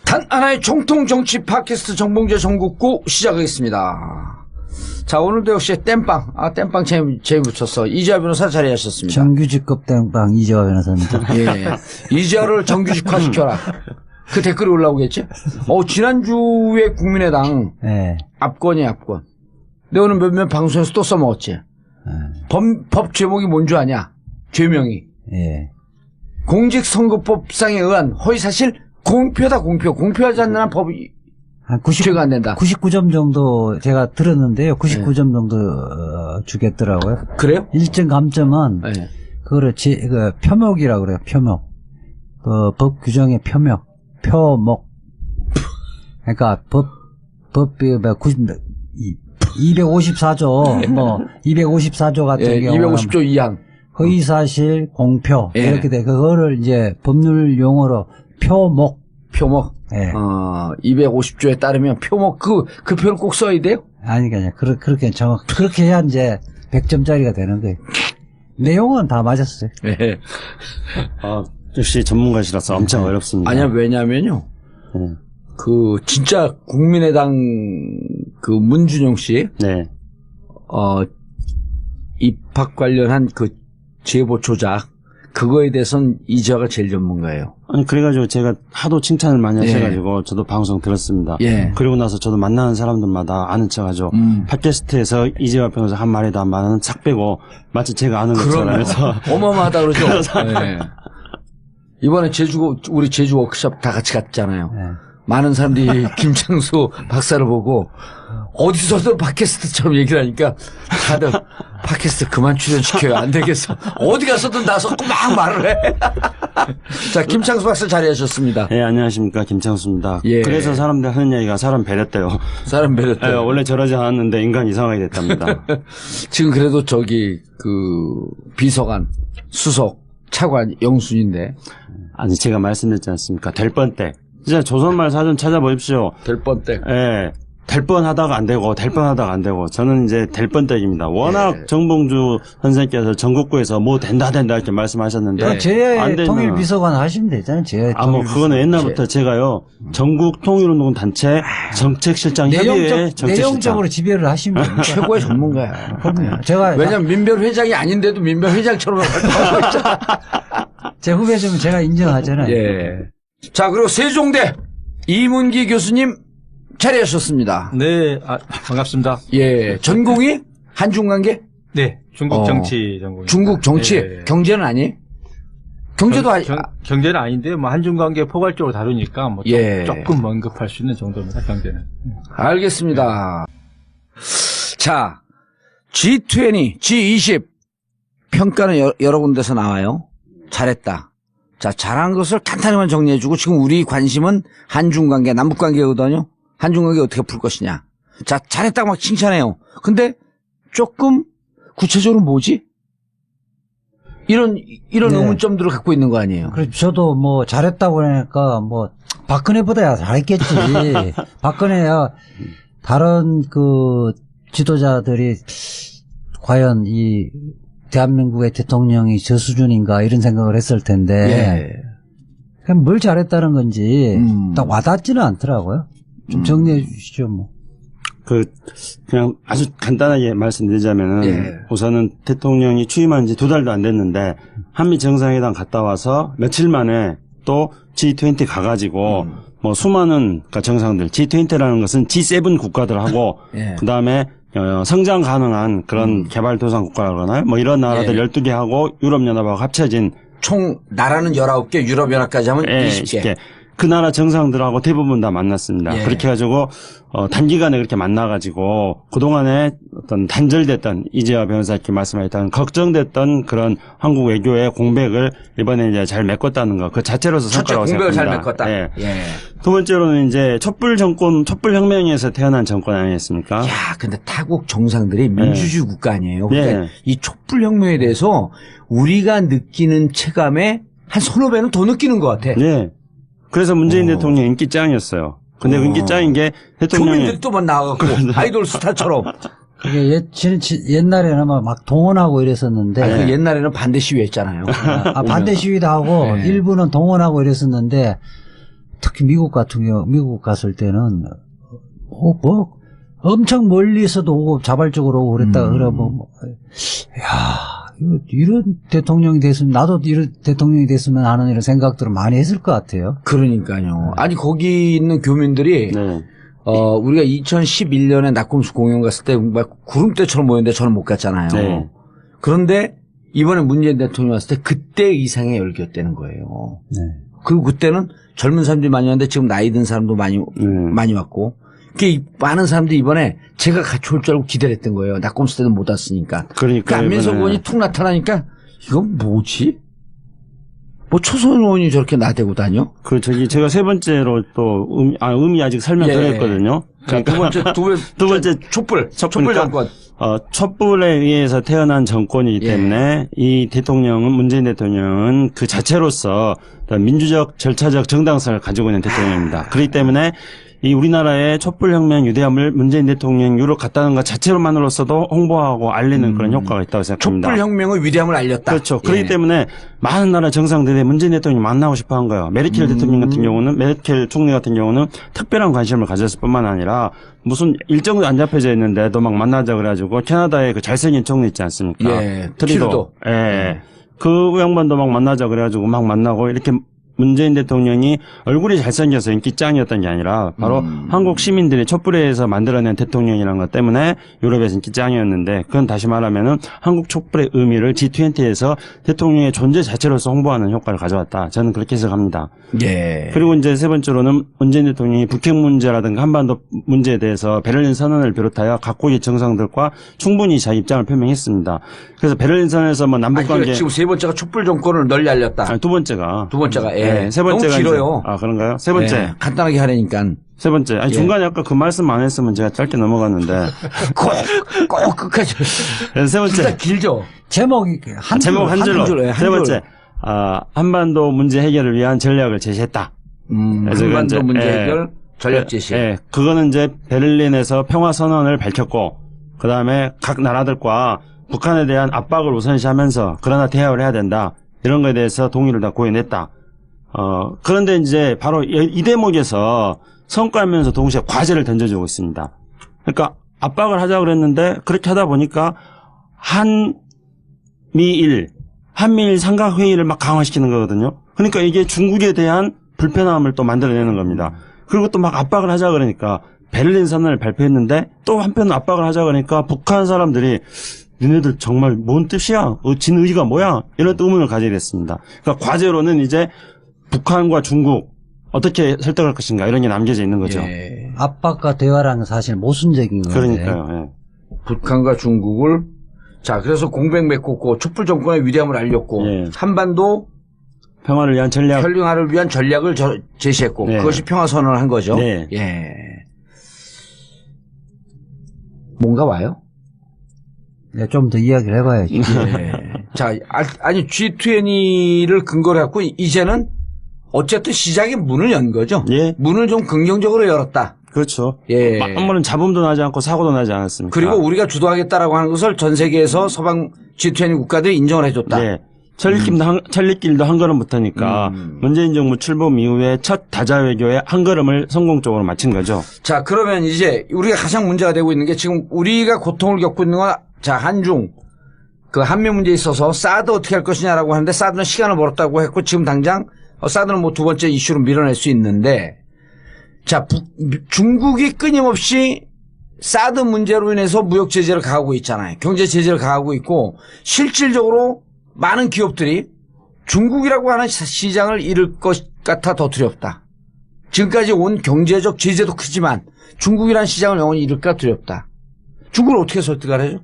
단 하나의 정통 정치 팟캐스트 정봉재 정국구 시작하겠습니다. 자, 오늘도 역시 땜빵. 땜빵 재미 붙였어. 이재화 변호사 자리하셨습니다. 정규직급 땜빵 이재화 변호사입니다. 예. 이재화를 정규직화 시켜라. 그 댓글이 올라오겠지? 지난주에 국민의당. 네. 압권이 압권. 근데 오늘 몇몇 방송에서 또 써먹었지? 법 제목이 뭔 줄 아냐? 죄명이. 예. 공직선거법상에 의한 허위사실 공표다, 공표. 공표하지 않는 한 법이 한 죄가 안 된다. 99점 정도 제가 들었는데요. 99점 정도 주겠더라고요. 그래요? 1점 감점은 네. 그거를 표목이라고 그래요. 표목. 법 규정의 표목. 그러니까 법이 254조 254조 같은 경우 250조 2항 허위사실 공표 이렇게 돼. 그거를 이제 법률 용어로 표목. 예. 250조에 따르면 표목 그 표를 꼭 써야 돼요? 아니 그냥 그렇게 그렇게 해야 이제 100점짜리가 되는 거예요. 내용은 다 맞았어요. 네. 역시 전문가시라서 엄청 어렵습니다. 아니야, 왜냐면요. 진짜 국민의당 문준용 씨. 네. 입학 관련한 제보 조작. 그거에 대해서는 이재화가 제일 전문가예요. 아니, 그래가지고 제가 하도 칭찬을 많이 하셔가지고 저도 방송 들었습니다. 예. 그리고 나서 저도 만나는 사람들마다 아는 척 하죠. 팟캐스트에서 이재화 변호사 한 말에도 한 말은 싹 빼고 마치 제가 아는 것처럼 해서. 어마어마하다 그러죠. 네. 이번에 우리 제주 워크숍 다 같이 갔잖아요. 네. 많은 사람들이 김창수 박사를 보고 어디서도 팟캐스트처럼 얘기를 하니까 다들 팟캐스트 그만 출연시켜요. 안 되겠어. 어디 가서든 나서 막 말을 해. 자, 김창수 박사 자리하셨습니다. 네, 안녕하십니까. 김창수입니다. 예. 그래서 사람들 하는 얘기가 사람 배렸대요. 사람 배렸대요. 네, 원래 저러지 않았는데 인간 이상하게 됐답니다. 지금 그래도 비서관, 수석, 차관, 영순인데. 아니, 제가 말씀드렸지 않습니까? 될 뻔때. 진짜 조선말 사전 찾아보십시오. 될 뻔때. 예. 될 뻔하다가 안 되고, 될 뻔하다가 안 되고, 저는 이제 될 뻔때입니다. 워낙 정봉주 선생님께서 전국구에서 뭐 된다 이렇게 말씀하셨는데. 제 통일 비서관 하시면 되잖아요. 그거는 옛날부터 제가요, 전국 통일운동 단체 정책실장 협의회 정책실장. 내용적으로 지배를 하시면 됩니다. 최고의 전문가야. 제가. 왜냐면 민별 회장이 아닌데도 민별 회장처럼 활동하고 있잖아. 제 후배지만 제가 인정하잖아요. 예. 자, 그리고 세종대 이문기 교수님 자리하셨습니다. 네, 반갑습니다. 예. 전공이 한중관계? 네, 중국 정치 전공입니다. 중국 정치? 네. 경제는 아니? 경제도 경제는 아닌데, 한중관계 포괄적으로 다루니까, 조금 언급할 수 있는 정도입니다, 경제는. 알겠습니다. 자, G20, G20 평가는 여러 군데서 나와요. 잘했다. 자, 잘한 것을 간단히만 정리해주고 지금 우리 관심은 한중관계, 남북관계거든요. 한중관계 어떻게 풀 것이냐. 자, 잘했다고 막 칭찬해요. 근데 조금 구체적으로 뭐지? 이런 의문점들을 갖고 있는 거 아니에요. 그래서 저도 잘했다고 그러니까 박근혜보다 잘했겠지. 박근혜야 다른 지도자들이 과연 이 대한민국의 대통령이 저 수준인가 이런 생각을 했을 텐데 그냥 뭘 잘했다는 건지 딱 와닿지는 않더라고요. 좀 정리해 주시죠. 그냥 아주 간단하게 말씀드리자면은 우선은 대통령이 취임한 지 2달도 안 됐는데 한미 정상회담 갔다 와서 며칠 만에 또 G20 가가지고 수많은 정상들 G20라는 것은 G7 국가들하고 그다음에 성장 가능한 그런 개발도상 국가라고 하나요? 이런 나라들 12개하고 유럽연합하고 합쳐진 총 나라는 19개, 유럽연합까지 하면 20개. 그 나라 정상들하고 대부분 다 만났습니다. 그렇게 해가지고 단기간에 그렇게 만나가지고 그동안에 어떤 단절됐던 이재화 변호사님께 말씀하셨던 걱정됐던 그런 한국 외교의 공백을 이번에 이제 잘 메꿨다는 거 그 자체로서 성과라고 생각합니다. 공백을 잘 메꿨다. 예. 두 번째로는 이제 촛불 혁명에서 태어난 정권 아니겠습니까? 야, 근데 타국 정상들이 민주주의 국가 아니에요. 그러니까 이 촛불 혁명에 대해서 우리가 느끼는 체감에 한 서너 배는 더 느끼는 것 같아. 네. 그래서 문재인 대통령 인기 짱이었어요. 근데 인기 짱인 게 대통령이 교민들이 또만 나와갖고 아이돌 스타처럼. 그게 옛날에는 막 동원하고 이랬었는데. 그 옛날에는 반대 시위했잖아요. 반대 시위도 하고 일부는 동원하고 이랬었는데 특히 미국 같은 경우, 미국 갔을 때는, 뭐, 엄청 멀리서도 오고 자발적으로 오고 그랬다가 그러면, 야, 이런 대통령이 됐으면, 나도 이런 대통령이 됐으면 하는 이런 생각들을 많이 했을 것 같아요. 그러니까요. 아니, 거기 있는 교민들이, 네. 우리가 2011년에 낙곰수 공연 갔을 때 막 구름대처럼 모였는데 저는 못 갔잖아요. 네. 그런데 이번에 문재인 대통령이 왔을 때 그때 이상의 열기였다는 거예요. 네. 그리고 그때는 젊은 사람들이 많이 왔는데 지금 나이 든 사람도 많이 왔고. 그게 많은 사람들이 이번에 제가 같이 올 줄 알고 기대를 했던 거예요. 낙곰수 때도 못 왔으니까. 그러니까. 안민석 의원이 툭 나타나니까 이건 뭐지? 뭐 초선 의원이 저렇게 나대고 다녀? 제가 세 번째로 또 의미 아직 설명드렸거든요. 그러니까 두 번째 촛불 정권. 촛불에 의해서 태어난 정권이기 때문에 이 대통령은, 문재인 대통령은 그 자체로서 민주적 절차적 정당성을 가지고 있는 대통령입니다. 그렇기 때문에 이 우리나라의 촛불혁명 유대함을 문재인 대통령 유럽 갔다는 것 자체로만으로서도 홍보하고 알리는 그런 효과가 있다고 생각합니다. 촛불혁명의 위대함을 알렸다. 그렇죠. 그렇기 때문에 많은 나라 정상들이 문재인 대통령이 만나고 싶어 한 거예요. 메르켈 대통령 같은 경우는, 메르켈 총리 같은 경우는 특별한 관심을 가졌을 뿐만 아니라 무슨 일정도 안 잡혀져 있는데도 막 만나자 그래가지고 캐나다의 그 잘생긴 총리 있지 않습니까? 트리도. 예. 그 양반도 막 만나자 그래가지고 막 만나고 이렇게 문재인 대통령이 얼굴이 잘생겨서 인기 짱이었던 게 아니라 바로 한국 시민들이 촛불에서 만들어낸 대통령이라는 것 때문에 유럽에서 인기 짱이었는데, 그건 다시 말하면은 한국 촛불의 의미를 G20에서 대통령의 존재 자체로서 홍보하는 효과를 가져왔다. 저는 그렇게 해석합니다. 예. 그리고 이제 세 번째로는 문재인 대통령이 북핵 문제라든가 한반도 문제에 대해서 베를린 선언을 비롯하여 각국의 정상들과 충분히 자기 입장을 표명했습니다. 그래서 베를린 선언에서 뭐 남북 관계, 지금 세 번째가 촛불 정권을 널리 알렸다. 두 번째가 예. 세 번째가 너무 길어요. 그런가요? 세 번째. 예. 간단하게 하려니까. 세 번째. 중간에 아까 그 말씀 안 했으면 제가 짧게 넘어갔는데. 꼭 끝까지. 세 번째. 진짜 길죠. 제목이 제목 한 줄로. 한 세 번째. 한반도 문제 해결을 위한 전략을 제시했다. 한반도 문제 해결 전략 제시. 그거는 이제 베를린에서 평화 선언을 밝혔고, 그 다음에 각 나라들과 북한에 대한 압박을 우선시하면서 그러나 대화를 해야 된다. 이런 거에 대해서 동의를 다 고해냈다. 그런데 이제 바로 이 대목에서 성과하면서 동시에 과제를 던져주고 있습니다. 그러니까 압박을 하자고 그랬는데 그렇게 하다 보니까 한미일 삼각회의를 막 강화시키는 거거든요. 그러니까 이게 중국에 대한 불편함을 또 만들어내는 겁니다. 그리고 또 막 압박을 하자 그러니까 베를린 선언을 발표했는데 또 한편 압박을 하자 그러니까 북한 사람들이 니네들 정말 뭔 뜻이야? 진 의지가 뭐야? 이런 의문을 가지게 됐습니다. 그러니까 과제로는 이제 북한과 중국 어떻게 설득할 것인가 이런 게 남겨져 있는 거죠. 예. 압박과 대화라는 사실 모순적인 건데. 그러니까요. 북한과 중국을 그래서 공백 메꿨고 촛불 정권의 위대함을 알렸고 한반도 평화를 위한 전략을 제시했고 그것이 평화 선언을 한 거죠. 예. 뭔가 와요? 네, 좀 더 이야기를 해봐야지. 예. 아니 G20를 근거로 해갖고 이제는 어쨌든 시작의 문을 연 거죠. 예. 문을 좀 긍정적으로 열었다. 그렇죠. 예. 한 번은 잡음도 나지 않고 사고도 나지 않았습니까? 그리고 우리가 주도하겠다라고 하는 것을 전 세계에서 서방 G20 국가들이 인정을 해줬다. 예. 천리길도 한 걸음 붙으니까 문재인 정부 출범 이후에 첫 다자 외교에 한 걸음을 성공적으로 마친 거죠. 그러면 이제 우리가 가장 문제가 되고 있는 게 지금 우리가 고통을 겪고 있는 건 한중 그 한미 문제에 있어서 사드 어떻게 할 것이냐라고 하는데 사드는 시간을 벌었다고 했고 지금 당장 사드는 뭐 두 번째 이슈로 밀어낼 수 있는데 중국이 끊임없이 사드 문제로 인해서 무역 제재를 가하고 있잖아요. 경제 제재를 가하고 있고 실질적으로 많은 기업들이 중국이라고 하는 시장을 잃을 것 같아 더 두렵다. 지금까지 온 경제적 제재도 크지만 중국이라는 시장을 영원히 잃을까 두렵다. 중국을 어떻게 설득을 하죠?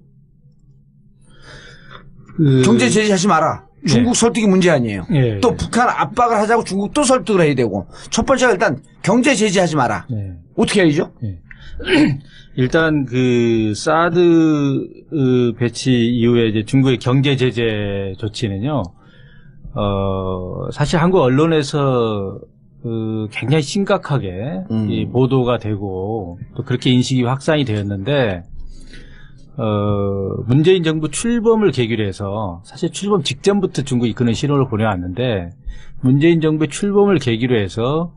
경제 제재하지 마라. 중국 설득이 문제 아니에요. 또 북한 압박을 하자고 중국 또 설득을 해야 되고 첫 번째가 일단 경제 제재하지 마라. 어떻게 해야죠? 일단 그 사드 배치 이후에 이제 중국의 경제 제재 조치는요. 사실 한국 언론에서 굉장히 심각하게 이 보도가 되고 또 그렇게 인식이 확산이 되었는데 문재인 정부 출범을 계기로 해서 사실 출범 직전부터 중국이 그런 신호를 보내왔는데 문재인 정부의 출범을 계기로 해서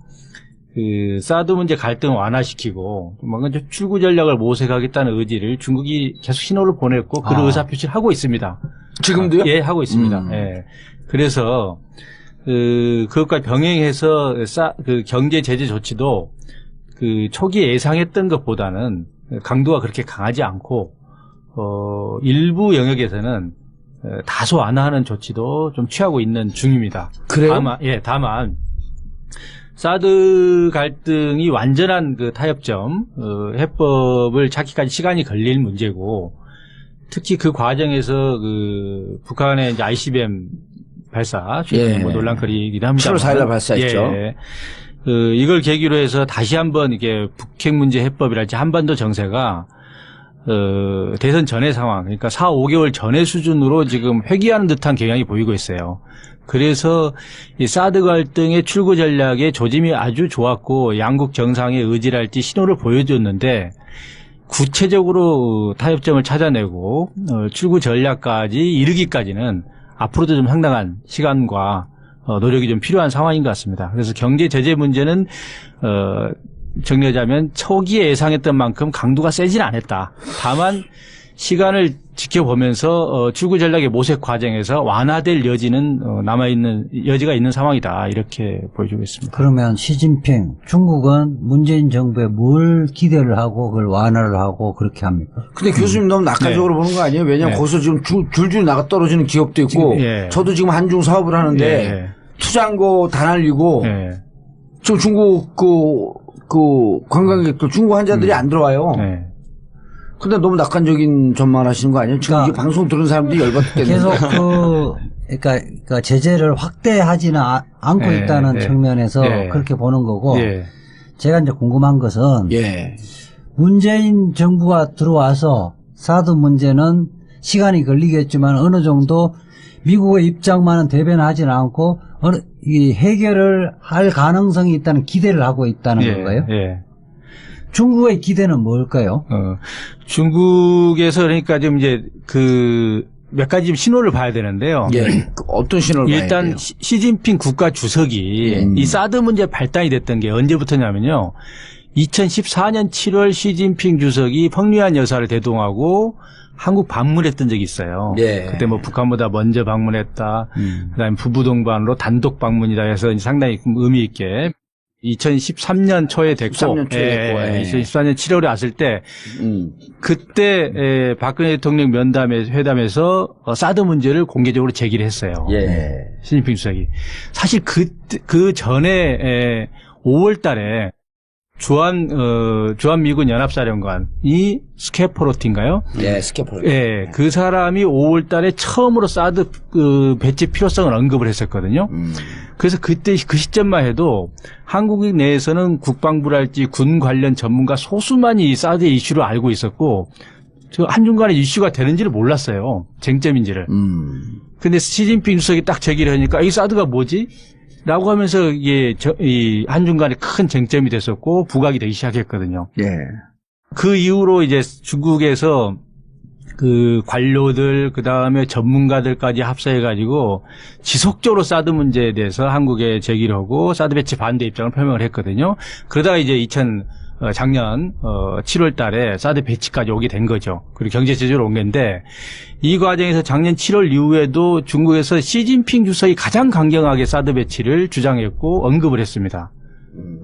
그 사드 문제 갈등을 완화시키고 뭔가 좀 출구 전략을 모색하겠다는 의지를 중국이 계속 신호를 보냈고 그런 의사 표시를 하고 있습니다. 지금도요? 예, 하고 있습니다. 예. 그래서 그것과 병행해서 그 경제 제재 조치도 그 초기에 예상했던 것보다는 강도가 그렇게 강하지 않고 일부 영역에서는 다소 완화하는 조치도 좀 취하고 있는 중입니다. 그래요? 다만 사드 갈등이 완전한 그 타협점 해법을 찾기까지 시간이 걸릴 문제고 특히 그 과정에서 그 북한의 이제 ICBM 발사 최근에 뭐 논란거리이기도 합니다. 7월 4일날 발사했죠. 예. 이걸 계기로 해서 다시 한번 이게 북핵 문제 해법이랄지 한반도 정세가 대선 전의 상황, 그러니까 4, 5개월 전의 수준으로 지금 회귀하는 듯한 경향이 보이고 있어요. 그래서 이 사드 갈등의 출구 전략의 조짐이 아주 좋았고 양국 정상의 의지랄지 신호를 보여줬는데 구체적으로 타협점을 찾아내고 출구 전략까지 이르기까지는 앞으로도 좀 상당한 시간과 노력이 좀 필요한 상황인 것 같습니다. 그래서 경제 제재 문제는 정리하자면 초기에 예상했던 만큼 강도가 세지는 않았다. 다만 시간을 지켜보면서 출구 전략의 모색 과정에서 완화될 여지는 남아있는 여지가 있는 상황이다. 이렇게 보여주고 있습니다. 그러면 시진핑 중국은 문재인 정부에 뭘 기대를 하고 그걸 완화를 하고 그렇게 합니까? 근데 교수님 너무 낙관적으로 보는 거 아니에요? 왜냐면 거기서 지금 줄줄 나가 떨어지는 기업도 있고 저도 지금 한중 사업을 하는데 투자한 거 다 날리고 지금 중국 그 관광객들 중국 환자들이 안 들어와요. 근데 너무 낙관적인 전망을 하시는 거 아니에요? 지금 이 방송 들은 사람들이 열받겠는데. 계속 그러니까 제재를 확대하지는 않고 있다는 측면에서 그렇게 보는 거고. 제가 이제 궁금한 것은 문재인 정부가 들어와서 사드 문제는 시간이 걸리겠지만 어느 정도 미국의 입장만은 대변하지는 않고 이 해결을 할 가능성이 있다는 기대를 하고 있다는 건가요? 중국의 기대는 뭘까요? 중국에서 그러니까 좀 이제 몇 가지 좀 신호를 봐야 되는데요. 어떤 신호를 봐야 돼요? 일단 시진핑 국가 주석이 이 사드 문제 발단이 됐던 게 언제부터냐면요. 2014년 7월 시진핑 주석이 펑리안 여사를 대동하고 한국 방문했던 적이 있어요. 그때 뭐 북한보다 먼저 방문했다. 그다음에 부부 동반으로 단독 방문이다 해서 상당히 의미 있게 2013년 초에 됐고, 2014년 7월에 왔을 때, 그때 박근혜 대통령 회담에서 사드 문제를 공개적으로 제기를 했어요. 시진핑 주석이. 사실 그 전에 5월 달에 주한미군 연합사령관이 스캐포로트인가요? 스캐포로트. 그 사람이 5월 달에 처음으로 사드 배치 필요성을 언급을 했었거든요. 그래서 그때 그 시점만 해도 한국 내에서는 국방부랄지 군 관련 전문가 소수만이 이 사드의 이슈를 알고 있었고 한중 간의 이슈가 되는지를 몰랐어요. 쟁점인지를. 근데 시진핑 주석이 딱 제기를 하니까 이 사드가 뭐지? 라고 하면서 이게 이 한중 간에 큰 쟁점이 됐었고 부각이 되기 시작했거든요. 그 이후로 이제 중국에서 그 관료들 그다음에 전문가들까지 합사해가지고 지속적으로 사드 문제에 대해서 한국에 제기를 하고 사드 배치 반대 입장을 표명을 했거든요. 그러다가 이제 작년 7월 달에 사드 배치까지 오게 된 거죠. 그리고 경제 제재로 온 건데 이 과정에서 작년 7월 이후에도 중국에서 시진핑 주석이 가장 강경하게 사드 배치를 주장했고 언급을 했습니다.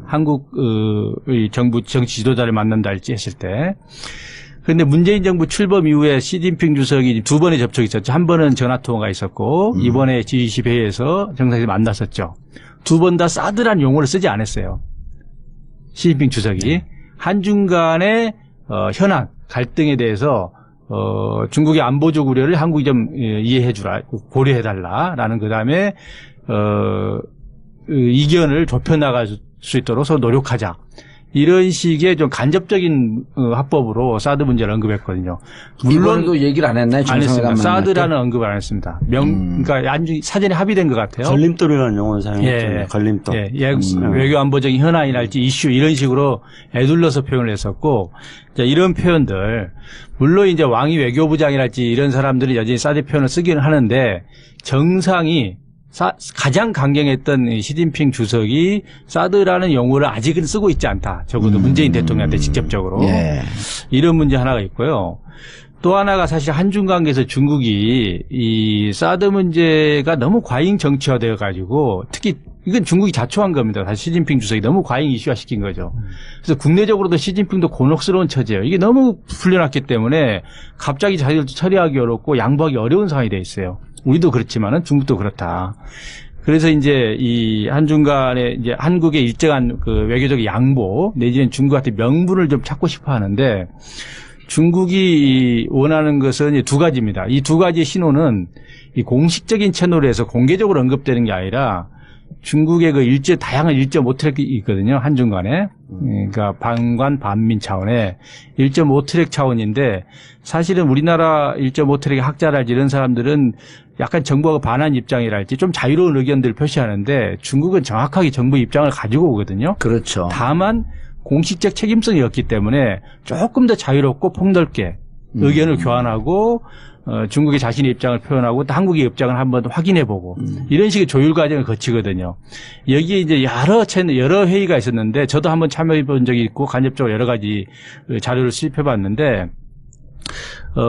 한국 정부 정치 지도자를 만난다 할지 했을 때. 그런데 문재인 정부 출범 이후에 시진핑 주석이 두 번의 접촉이 있었죠. 한 번은 전화통화가 있었고 이번에 G20 회의에서 정상에서 만났었죠. 두 번 다 사드란 용어를 쓰지 않았어요. 시진핑 주석이 한중 간의 현안 갈등에 대해서 중국의 안보적 우려를 한국이 좀 이해해주라 고려해달라라는 그다음에 이견을 좁혀나갈 수 있도록 서로 노력하자. 이런 식의 좀 간접적인 합법으로 사드 문제를 언급했거든요. 물론도 얘기를 안 했나요? 안 했습니다. 사드라는 언급을 안 했습니다. 그러니까 사전에 합의된 것 같아요. 걸림돌이라는 용어를 사용했잖아요. 걸림돌. 외교 안보적인 현안이랄지 이슈 이런 식으로 애둘러서 표현을 했었고, 이런 표현들 물론 이제 왕이 외교부장이랄지 이런 사람들이 여전히 사드 표현을 쓰기는 하는데 정상이 가장 강경했던 이 시진핑 주석이 사드라는 용어를 아직은 쓰고 있지 않다. 적어도 문재인 대통령한테 직접적으로. 예. 이런 문제 하나가 있고요. 또 하나가 사실 한중 관계에서 중국이 이 사드 문제가 너무 과잉 정치화되어 가지고 특히 이건 중국이 자초한 겁니다. 사실 시진핑 주석이 너무 과잉 이슈화 시킨 거죠. 그래서 국내적으로도 시진핑도 곤혹스러운 처지예요. 이게 너무 풀려났기 때문에 갑자기 자기들도 처리하기 어렵고 양보하기 어려운 상황이 돼 있어요. 우리도 그렇지만은 중국도 그렇다. 그래서 이제 이 한중 간에 이제 한국의 일정한 그 외교적 양보 내지는 중국한테 명분을 좀 찾고 싶어 하는데 중국이 원하는 것은 두 가지입니다. 이 두 가지 신호는 이 공식적인 채널에서 공개적으로 언급되는 게 아니라 중국의 그 다양한 1.5트랙이 있거든요. 한중 간에. 그러니까 반관 반민 차원의 1.5트랙 차원인데 사실은 우리나라 1.5트랙의 학자랄지 이런 사람들은 약간 정부하고 반한 입장이랄지 좀 자유로운 의견들을 표시하는데 중국은 정확하게 정부 입장을 가지고 오거든요. 그렇죠. 다만 공식적 책임성이 없기 때문에 조금 더 자유롭고 폭넓게 의견을 교환하고 중국이 자신의 입장을 표현하고 또 한국의 입장을 한번 확인해보고 이런 식의 조율 과정을 거치거든요. 여기에 이제 여러 회의가 있었는데 저도 한번 참여해본 적이 있고 간접적으로 여러 가지 자료를 수집해봤는데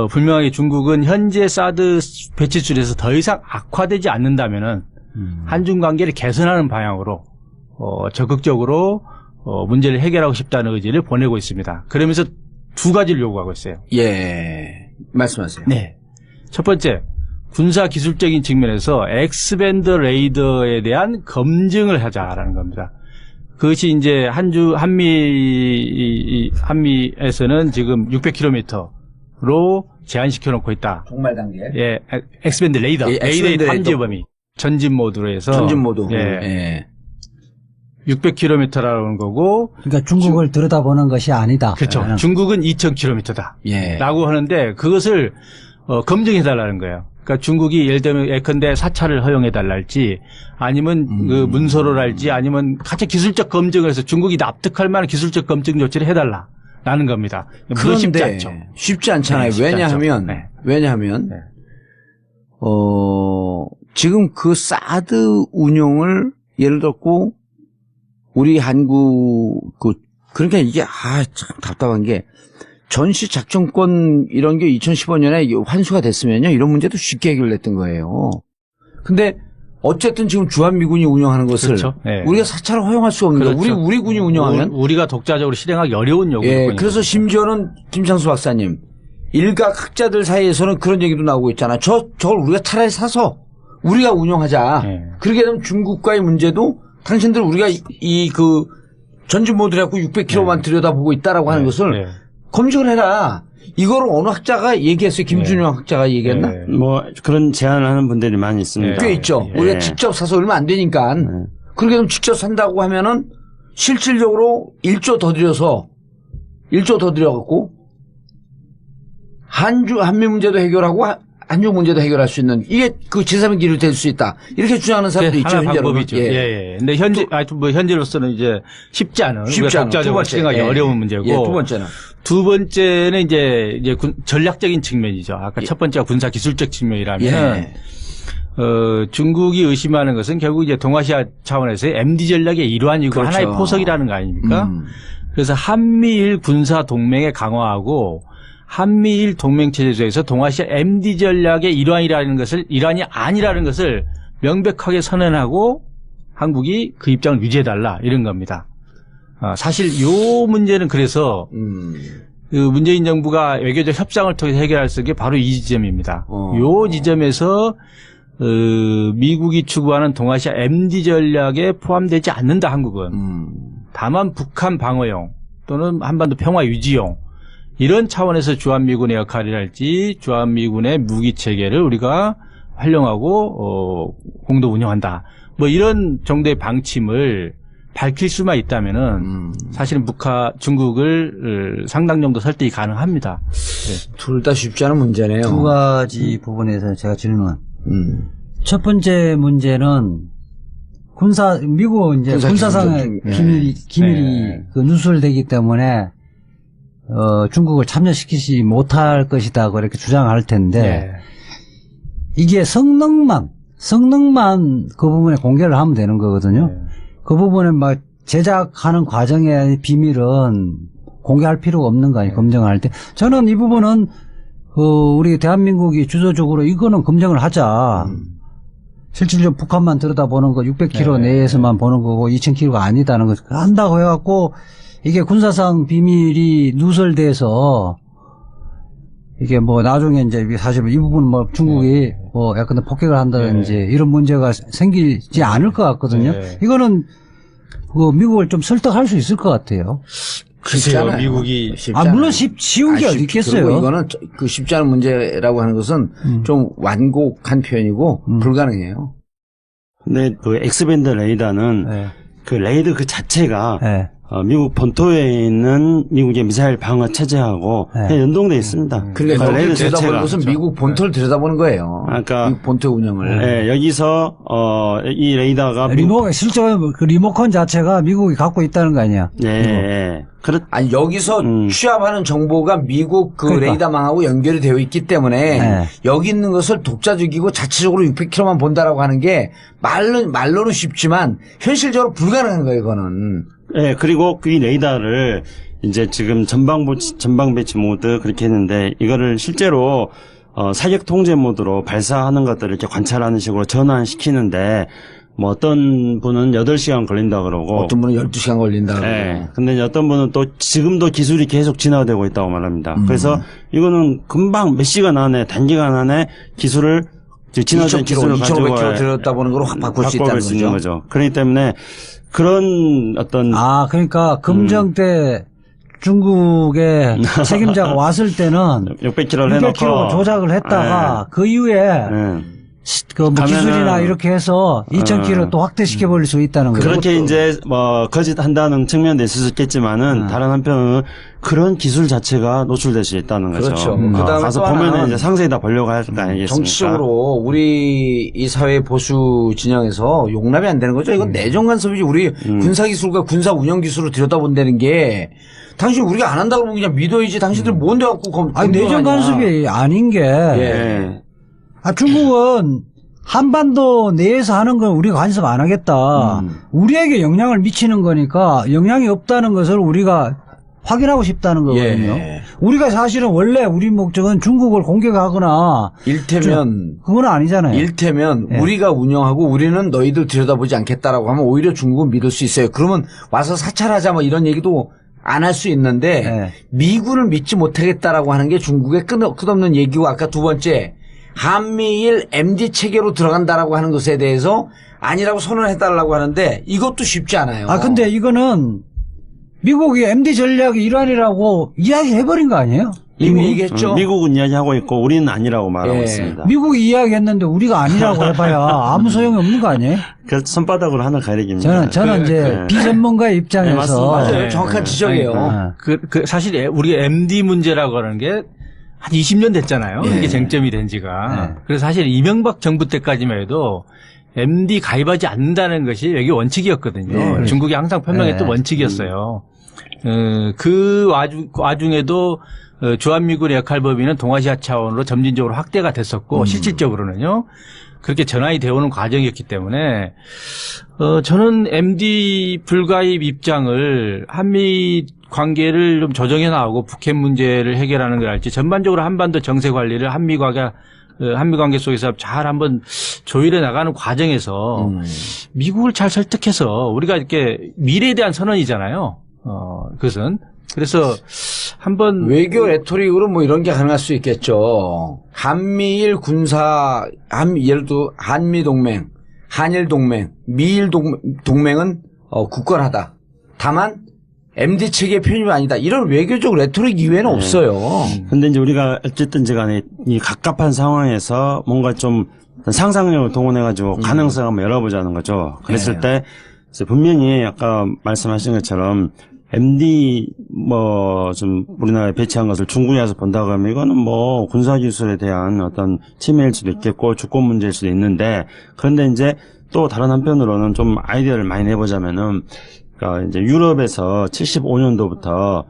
분명하게 중국은 현재 사드 배치술에서 더 이상 악화되지 않는다면은 한중 관계를 개선하는 방향으로 적극적으로 문제를 해결하고 싶다는 의지를 보내고 있습니다. 그러면서 두 가지를 요구하고 있어요. 예. 말씀하세요. 네. 첫 번째, 군사 기술적인 측면에서 X밴드 레이더에 대한 검증을 하자라는 겁니다. 그것이 이제 한미에서는 지금 600km로 제한시켜 놓고 있다. 종말 단계. 예, X밴드 레이더. 예, 레이더의 X밴드 탐지 레이더. 범위. 전진 모드로 해서. 전진 모드. 예. 예. 600km라는 거고. 그러니까 중국을 들여다보는 것이 아니다. 그렇죠. 중국은 2000km다. 예. 라고 하는데 그것을 검증해달라는 거예요. 그러니까 중국이 예를 들면 예컨대 사찰을 허용해달랄지 아니면 그 문서로랄지 아니면 가짜 기술적 검증을 해서 중국이 납득할 만한 기술적 검증 조치를 해달라라는 겁니다. 물론 쉽지 그런데 않죠. 쉽지 않잖아요. 네, 쉽지 왜냐하면 않죠. 네. 왜냐하면 네. 지금 그 사드 운용을 예를 들었고 우리 한국 그러니까 이게 참 답답한 게 전시 작전권 이런 게 2015년에 환수가 됐으면요 이런 문제도 쉽게 해결됐던 거예요. 근데 어쨌든 지금 주한미군이 운영하는 것을 그렇죠. 네. 우리가 사찰을 허용할 수 없는 거예요. 그렇죠. 우리 군이 운영하면 우리가 독자적으로 실행하기 어려운 요구일 예, 뿐이죠. 그래서 심지어는 김창수 박사님 일각 학자들 사이에서는 그런 얘기도 나오고 있잖아. 저걸 우리가 차라리 사서 우리가 운영하자. 네. 그렇게 되면 중국과의 문제도 당신들 우리가 그 전진 모드를 갖고 600km만 들여다보고 있다라고 하는 것을 검증을 해라. 이거를 어느 학자가 얘기했어요? 김준영 학자가 얘기했나? 뭐 그런 제안을 하는 분들이 많이 있습니다. 꽤 있죠. 우리가 직접 사서 얼마 안 되니까. 그렇게 되면 직접 산다고 하면은 실질적으로 1조 더 들여갖고 한미 문제도 해결하고 한중 문제도 해결할 수 있는 이게 그 제3의 길이 될 수 있다. 이렇게 주장하는 사람도 있죠. 하나 방법이죠. 예. 근데 현재로서는 이제 쉽지 않은. 우리가 독자적으로 실행하기 어려운 문제고. 두 번째는. 두 번째는 이제 전략적인 측면이죠. 아까 첫 번째가 군사 기술적 측면이라면. 중국이 의심하는 것은 결국 이제 동아시아 차원에서의 MD 전략의 일환이고 그렇죠. 하나의 포석이라는 거 아닙니까? 그래서 한미일 군사 동맹에 강화하고 한미일 동맹체제에서 동아시아 MD 전략의 일환이 아니라는 것을 명백하게 선언하고 한국이 그 입장을 유지해달라 이런 겁니다. 사실 요 문제는 그래서 그 문재인 정부가 외교적 협상을 통해서 해결할 수 있는 게 바로 이 지점입니다. 요 지점에서 미국이 추구하는 동아시아 MD 전략에 포함되지 않는다 한국은. 다만 북한 방어용 또는 한반도 평화 유지용 이런 차원에서 주한미군의 역할이랄지 주한미군의 무기체계를 우리가 활용하고 공동 운영한다. 뭐 이런 정도의 방침을 밝힐 수만 있다면은 사실은 중국을 상당 정도 설득이 가능합니다. 네. 둘 다 쉽지 않은 문제네요. 두 가지 부분에서 제가 질문. 첫 번째 문제는 미국 이제 군사상의 기밀이 누설되기 때문에 중국을 참여시키지 못할 것이다 그렇게 주장할 텐데 이게 성능만 성능만 그 부분에 공개를 하면 되는 거거든요. 네. 그 부분에 막 제작하는 과정의 비밀은 공개할 필요가 없는 거 아니에요. 검증할 때. 저는 이 부분은 우리 대한민국이 주도적으로 이거는 검증을 하자. 실질적으로 북한만 들여다보는 거 600km 내에서만 보는 거고 2000km가 아니다는 거 한다고 해갖고 이게 군사상 비밀이 누설돼서 이게 뭐 나중에 이제 사실 이 부분 뭐 중국이 뭐 약간 폭격을 한다든지 이런 문제가 생기지 않을 것 같거든요. 이거는 미국을 좀 설득할 수 있을 것 같아요. 글쎄요, 쉽지 미국이 물론 쉬운 게 어디 있겠어요. 그리고 이거는 그 쉽지 않은 문제라고 하는 것은 좀 완곡한 표현이고 불가능해요. 근데 그 엑스밴드 레이더는 네. 그 레이더 그 자체가 네. 미국 본토에 있는 미국의 미사일 방어 체제하고 네. 연동되어 있습니다. 그러니까 레이더 여기를 들여다보는 자체가. 것은 미국 본토를 들여다보는 거예요. 그러니까 미국 본토 운영을. 네, 여기서 이 레이더가 실제로 그 리모컨 자체가 미국이 갖고 있다는 거 아니야? 네. 아니 여기서 취합하는 정보가 미국 그 그러니까. 레이더망하고 연결이 되어 있기 때문에 네. 여기 있는 것을 독자적이고 자체적으로 600km만 본다라고 하는 게 말로는 쉽지만 현실적으로 불가능한 거예요, 이거는. 네, 그리고 이 레이더를 이제 지금 전방 배치 모드 그렇게 했는데 이거를 실제로 사격 통제 모드로 발사하는 것들을 이렇게 관찰하는 식으로 전환시키는데 뭐 어떤 분은 8시간 걸린다 그러고 어떤 분은 12시간 걸린다 그러고. 네. 근데 어떤 분은 또 지금도 기술이 계속 진화되고 있다고 말합니다. 그래서 이거는 금방 몇 시간 안에 단기간 안에 기술을 진화된 기술을 가지고 2,500km 들었다 보는 걸 확 바꿀 수 있다는 있는 거죠. 그렇기 때문에 그런 어떤 그러니까 금정 때 중국의 책임자가 왔을 때는 600km를 해놓고 600km 조작을 했다가 그 이후에 뭐 기술이나 이렇게 해서 2,000km 또 확대시켜 버릴 수 있다는 거죠. 그렇게 이제 뭐 거짓한다는 측면도 있을 수 있겠지만은 다른 한편은 그런 기술 자체가 노출될 수 있다는 거죠. 그렇죠. 그다음에 가서 또 보면은 하나는 이제 상세히 다 보려고 할 거 아니겠습니까? 정치적으로 우리 이 사회 보수 진영에서 용납이 안 되는 거죠. 이건 내정 간섭이지. 우리 군사 기술과 군사 운영 기술을 들여다본다는 게 당신 우리가 안 한다고 그러면 그냥 믿어야지. 당신들 뭔데 갖고 내정 간섭이 아닌 게 중국은 한반도 내에서 하는 건 우리가 간섭 안 하겠다. 우리에게 영향을 미치는 거니까 영향이 없다는 것을 우리가 확인하고 싶다는 거거든요. 우리가 사실은 원래 우리 목적은 중국을 공격하거나 일테면 그건 아니잖아요. 일테면 우리가 운영하고 우리는 너희들 들여다보지 않겠다라고 하면 오히려 중국은 믿을 수 있어요. 그러면 와서 사찰하자 뭐 이런 얘기도 안 할 수 있는데 미군을 믿지 못하겠다라고 하는 게 중국의 끝없는 얘기고 아까 두 번째 한미일 MD 체계로 들어간다라고 하는 것에 대해서 아니라고 선언해달라고 하는데 이것도 쉽지 않아요. 근데 이거는 미국이 MD 전략의 일환이라고 이야기해버린 거 아니에요? 이미 얘기했죠. 미국은 이야기하고 있고 우리는 아니라고 말하고 있습니다. 미국이 이야기했는데 우리가 아니라고 해봐야 아무 소용이 없는 거 아니에요? 그래서 손바닥으로 하늘 가리기입니다. 저는 이제 비전문가의 입장에서 맞아요. 정확한 지적이에요. 사실 우리 MD 문제라고 하는 게 한 20년 됐잖아요. 이게 쟁점이 된 지가. 그래서 사실 이명박 정부 때까지만 해도 MD 가입하지 않는다는 것이 여기 원칙이었거든요. 중국이 항상 표명했던 원칙이었어요. 그 와중에도 주한미군의 역할 범위는 동아시아 차원으로 점진적으로 확대가 됐었고 실질적으로는요. 그렇게 전환이 되어오는 과정이었기 때문에 저는 MD 불가입 입장을 한미 관계를 좀 조정해 나가고 북핵 문제를 해결하는 걸 할지 전반적으로 한반도 정세 관리를 한미 관계 속에서 잘 한번 조율해 나가는 과정에서 미국을 잘 설득해서 우리가 이렇게 미래에 대한 선언이잖아요. 그것은 그래서 한번 외교 레토릭으로 뭐 이런 게 가능할 수 있겠죠. 한미일 군사 예를 들어 한미 동맹, 한일 동맹, 미일 동맹은 굳건하다. 다만 MD 체계 편입이 아니다. 이런 외교적 레토릭 이외에는 없어요. 근데 이제 우리가 어쨌든지 간에 이 갑갑한 상황에서 뭔가 좀 상상력을 동원해가지고 가능성을 한번 열어보자는 거죠. 그랬을 때 분명히 아까 말씀하신 것처럼 MD 좀 우리나라에 배치한 것을 중국에 와서 본다고 하면 이거는 뭐 군사기술에 대한 어떤 침해일 수도 있겠고 주권 문제일 수도 있는데 그런데 이제 또 다른 한편으로는 좀 아이디어를 많이 내보자면은 그러니까 이제 유럽에서 75년도부터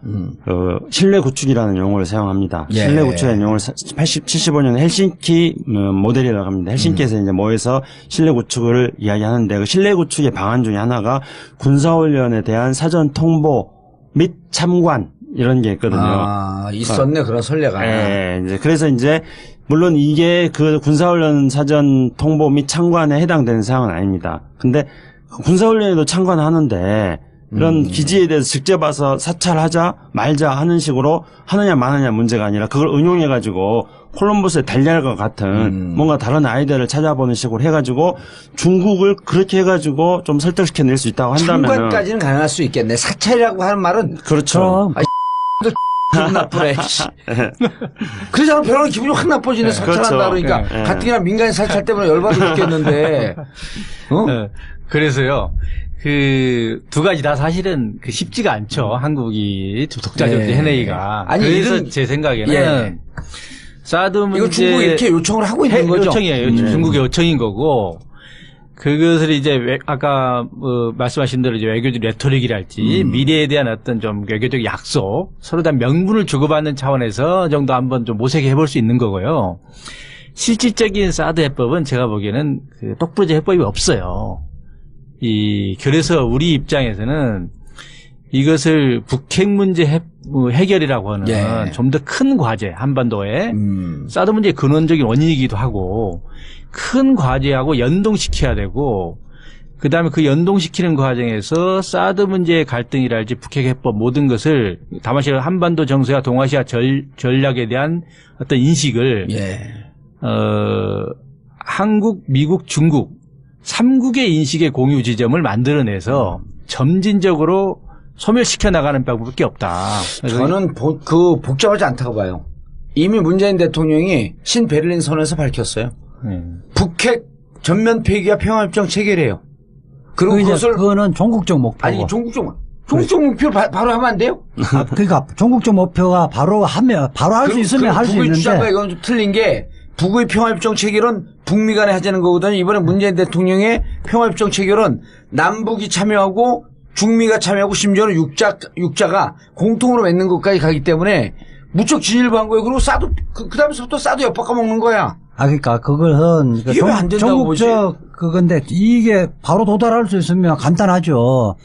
실내 구축이라는 용어를 사용합니다. 예. 실내 구축이라는 용어를 75년 헬싱키 모델이라고 합니다. 헬싱키에서 이제 모여서 실내 구축을 이야기하는데 그 실내 구축의 방안 중에 하나가 군사훈련에 대한 사전 통보 및 참관 이런 게 있거든요. 아, 있었네, 그런 선례가. 예, 이제 그래서 이제 물론 이게 그 군사훈련 사전 통보 및 참관에 해당되는 사항은 아닙니다. 근데 군사훈련에도 참관하는데 그런 기지에 대해서 직접 와서 사찰하자 말자 하는 식으로 하느냐 마느냐 문제가 아니라 그걸 응용해가지고 콜럼버스의 달걀과 같은 뭔가 다른 아이디어를 찾아보는 식으로 해가지고 중국을 그렇게 해가지고 좀 설득시켜낼 수 있다고 한다면 참관까지는 가능할 수 있겠네. 사찰이라고 하는 말은 그렇죠. 기분 나쁘네. 그러잖아. 별로 기분이 확 나빠지네. 사찰한다 그렇죠. 그러니까. 예. 가뜩이나 민간인 사찰 때문에 열받아 죽겠는데. 어? 네. 그래서요. 그 두 가지 다 사실은 그 쉽지가 않죠. 한국이 독자적 네. 해내기가. 아니, 그래서 이런- 제 생각에는 예. 사드 문제 이거 중국이 이렇게 요청을 하고 있는 거죠. 요청이에요. 중국의 요청인 거고 그것을 이제 아까 말씀하신 대로 이제 외교적 레토릭이랄지 미래에 대한 어떤 좀 외교적 약속 서로 다 명분을 주고받는 차원에서 정도 한번 좀 모색해 볼 수 있는 거고요. 실질적인 사드 해법은 제가 보기에는 그 똑부러진 해법이 없어요. 그래서 우리 입장에서는 이것을 북핵 문제 해결이라고 하는 예. 좀 더 큰 과제, 한반도에 사드 문제의 근원적인 원인이기도 하고 큰 과제하고 연동시켜야 되고 그다음에 그 연동시키는 과정에서 사드 문제의 갈등이랄지 북핵 해법 모든 것을 다마시아 한반도 정세와 동아시아 전략에 대한 어떤 인식을 예. 한국, 미국, 중국 3국의 인식의 공유 지점을 만들어내서 점진적으로 소멸시켜 나가는 방법밖에 없다. 저는 복잡하지 않다고 봐요. 이미 문재인 대통령이 신베를린 선언에서 밝혔어요. 북핵 전면 폐기와 평화협정 체결해요. 그리고 그것을 그거는 종국적 목표고. 아니 종국적 목표를 바로 하면 안 돼요? 그러니까 종국적 목표가 바로 할 수 있으면 할 수 북의 주장과 있는데. 이건 좀 틀린 게 북의 평화협정 체결은 북미 간에 하자는 거거든요. 이번에 문재인 대통령의 평화협정 체결은 남북이 참여하고 중미가 참여하고 심지어는 육자가 공통으로 맺는 것까지 가기 때문에 무척 진일보한 거예요. 그리고 사드 그다음부터 사드 엿바꿔 먹는 거야. 그러니까 그것은 이게 왜안 된다고 종국적 그건데 이게 바로 도달할 수 있으면 간단하죠.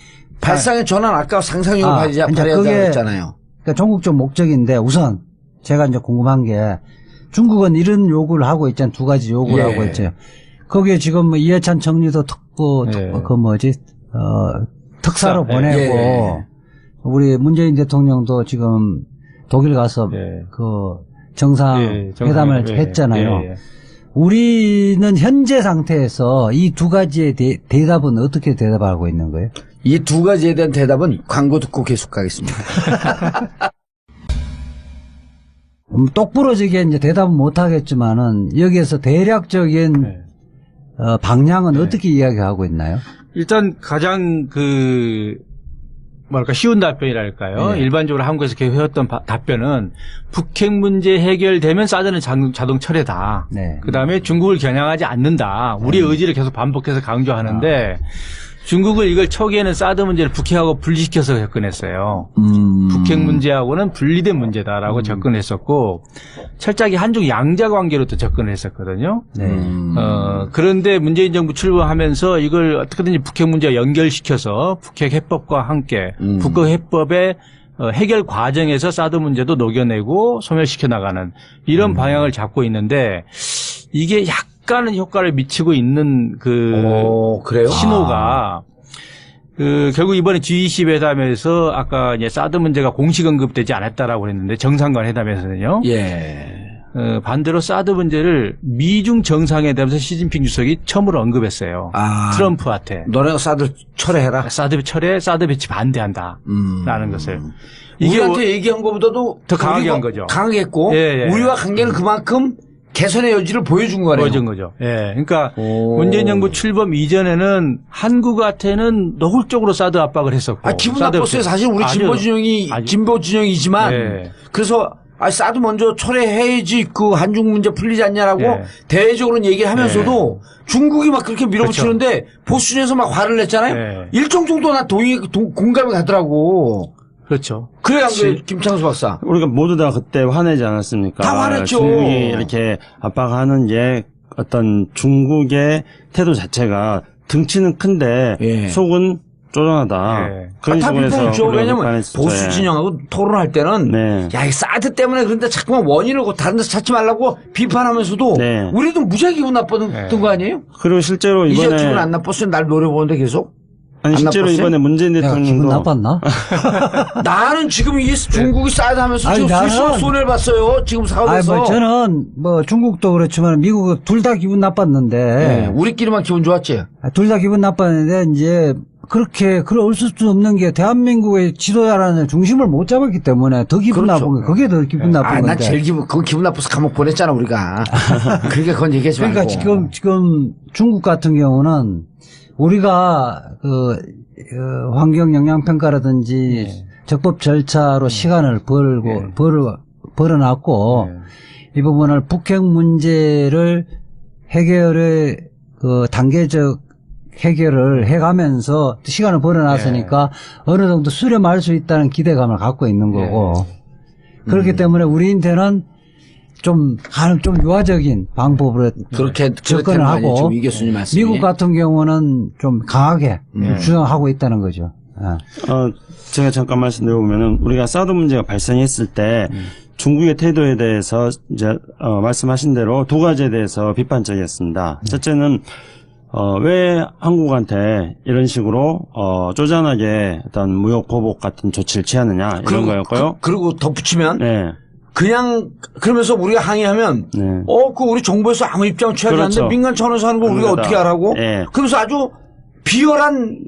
발상의 전환 아까 상상력을 발휘하자고 그게 했잖아요. 그러니까 종국적 목적인데 우선 제가 이제 궁금한 게 중국은 이런 요구를 하고 있잖아요. 두 가지 요구를 예. 하고 있죠. 거기에 지금 뭐 이해찬 총리도 특사로 보내고 예. 우리 문재인 대통령도 지금 독일 가서 예. 그 정상회담을 예. 했잖아요. 예. 우리는 현재 상태에서 이 두 가지의 대답은 어떻게 대답하고 있는 거예요? 이 두 가지에 대한 대답은 광고 듣고 계속 가겠습니다. 똑부러지게 이제 대답은 못 하겠지만은 여기에서 대략적인 네. 방향은 어떻게 이야기하고 있나요? 일단 가장 쉬운 답변이랄까요. 네. 일반적으로 한국에서 해왔던 답변은 북핵 문제 해결되면 사드는 자동 철회다. 네. 그다음에 중국을 겨냥하지 않는다. 우리의 의지를 계속 반복해서 강조하는데 중국은 이걸 초기에는 사드 문제를 북핵하고 분리시켜서 접근했어요. 북핵 문제하고는 분리된 문제다라고 접근했었고 철저하게 한중 양자 관계로 또 접근을 했었거든요. 네. 그런데 문재인 정부 출범하면서 이걸 어떻게든지 북핵 문제와 연결시켜서 북핵 해법과 함께 북핵 해법의 해결 과정에서 사드 문제도 녹여내고 소멸시켜 나가는 이런 방향을 잡고 있는데 이게 약간은 효과를 미치고 있는 그래요? 신호가 결국 이번에 G20 회담에서 아까 이제 사드 문제가 공식 언급되지 않았다라고 했는데 정상간 회담에서는요. 예. 반대로 사드 문제를 미중 정상회담에서 시진핑 주석이 처음으로 언급했어요. 트럼프한테. 너네가 사드 철회해라. 사드 철회, 사드 배치 반대한다라는 것을. 우리한테 얘기한 것보다도 더 강하게 한 거죠. 강하게 했고 예. 우리와 관계는 그만큼 개선의 여지를 보여준 거네요. 보여준 거죠. 예. 그러니까 문재인 정부 출범 이전에는 한국한테는 노골적으로 사드 압박을 했었고. 기분 나빴어요. 사실 우리 진보 진영이지만 예. 그래서 사드 먼저 철회해야지 그 한중 문제 풀리지 않냐라고 예. 대외적으로는 얘기를 하면서도 중국이 막 그렇게 밀어붙이는데 보수준에서 막 화를 냈잖아요. 예. 일정 정도 나 공감이 가더라고. 그렇죠. 그래, 안 그래, 김창수 박사. 우리가 모두 다 그때 화내지 않았습니까? 다 화냈죠. 중국이 이렇게 압박하는 게 어떤 중국의 태도 자체가 등치는 큰데 예. 속은 쪼잔하다. 예. 그런 다 식으로 해서 비판했죠. 우리가 왜냐면 비판했었죠. 보수 예. 진영하고 토론할 때는 네. 야, 이 사드 때문에 그런데 자꾸만 원인을 다른 데서 찾지 말라고 비판하면서도 네. 우리도 무지하게 기분 나빴던 거 아니에요? 그리고 실제로 이제 이번에 기분 안 나빴어요. 날 노려보는데 계속. 아니 안 실제로 나빴어요? 이번에 문재인 내가 기분 대통령도 나빴나? 나는 지금 이게 중국이 사드 하면서 아니, 지금 나는- 스스로 손해를 봤어요. 지금 사업에서. 저는 중국도 그렇지만 미국 둘 다 기분 나빴는데 네, 우리끼리만 기분 좋았지. 둘 다 기분 나빴는데 이제 그렇게 그럴 수 없는 게 대한민국의 지도자라는 중심을 못 잡았기 때문에 더 기분 그렇죠. 나쁜 거예요. 그게 더 기분 나쁜 건데. 난 제일 그건 기분 나빠서 감옥 보냈잖아, 우리가. 그러니까 그건 얘기하지 말고. 그러니까 지금 중국 같은 경우는 우리가 환경 영향 평가라든지 적법 절차로 시간을 벌어놨고 이 부분을 북핵 문제를 해결의 단계적 해결을 해가면서 시간을 벌어놨으니까 어느 정도 수렴할 수 있다는 기대감을 갖고 있는 거고 그렇기 때문에 우리한테는 좀 유화적인 방법으로 그렇게 접근을 하고 지금 이 교수님 말씀이. 미국 같은 경우는 좀 강하게 주장하고 있다는 거죠. 제가 잠깐 말씀드려보면은 우리가 사드 문제가 발생했을 때 중국의 태도에 대해서 이제 말씀하신 대로 두 가지에 대해서 비판적이었습니다. 첫째는 왜 한국한테 이런 식으로 쪼잔하게 어떤 무역 보복 같은 조치를 취하느냐 이런 거였고요. 그리고 덧붙이면 네. 그냥 그러면서 우리가 항의하면 네. 그 우리 정부에서 아무 입장 취하지 그렇죠. 않는데 민간 차원에서 하는 걸 우리가 그러다. 어떻게 하라고? 예. 그러면서 아주 비열한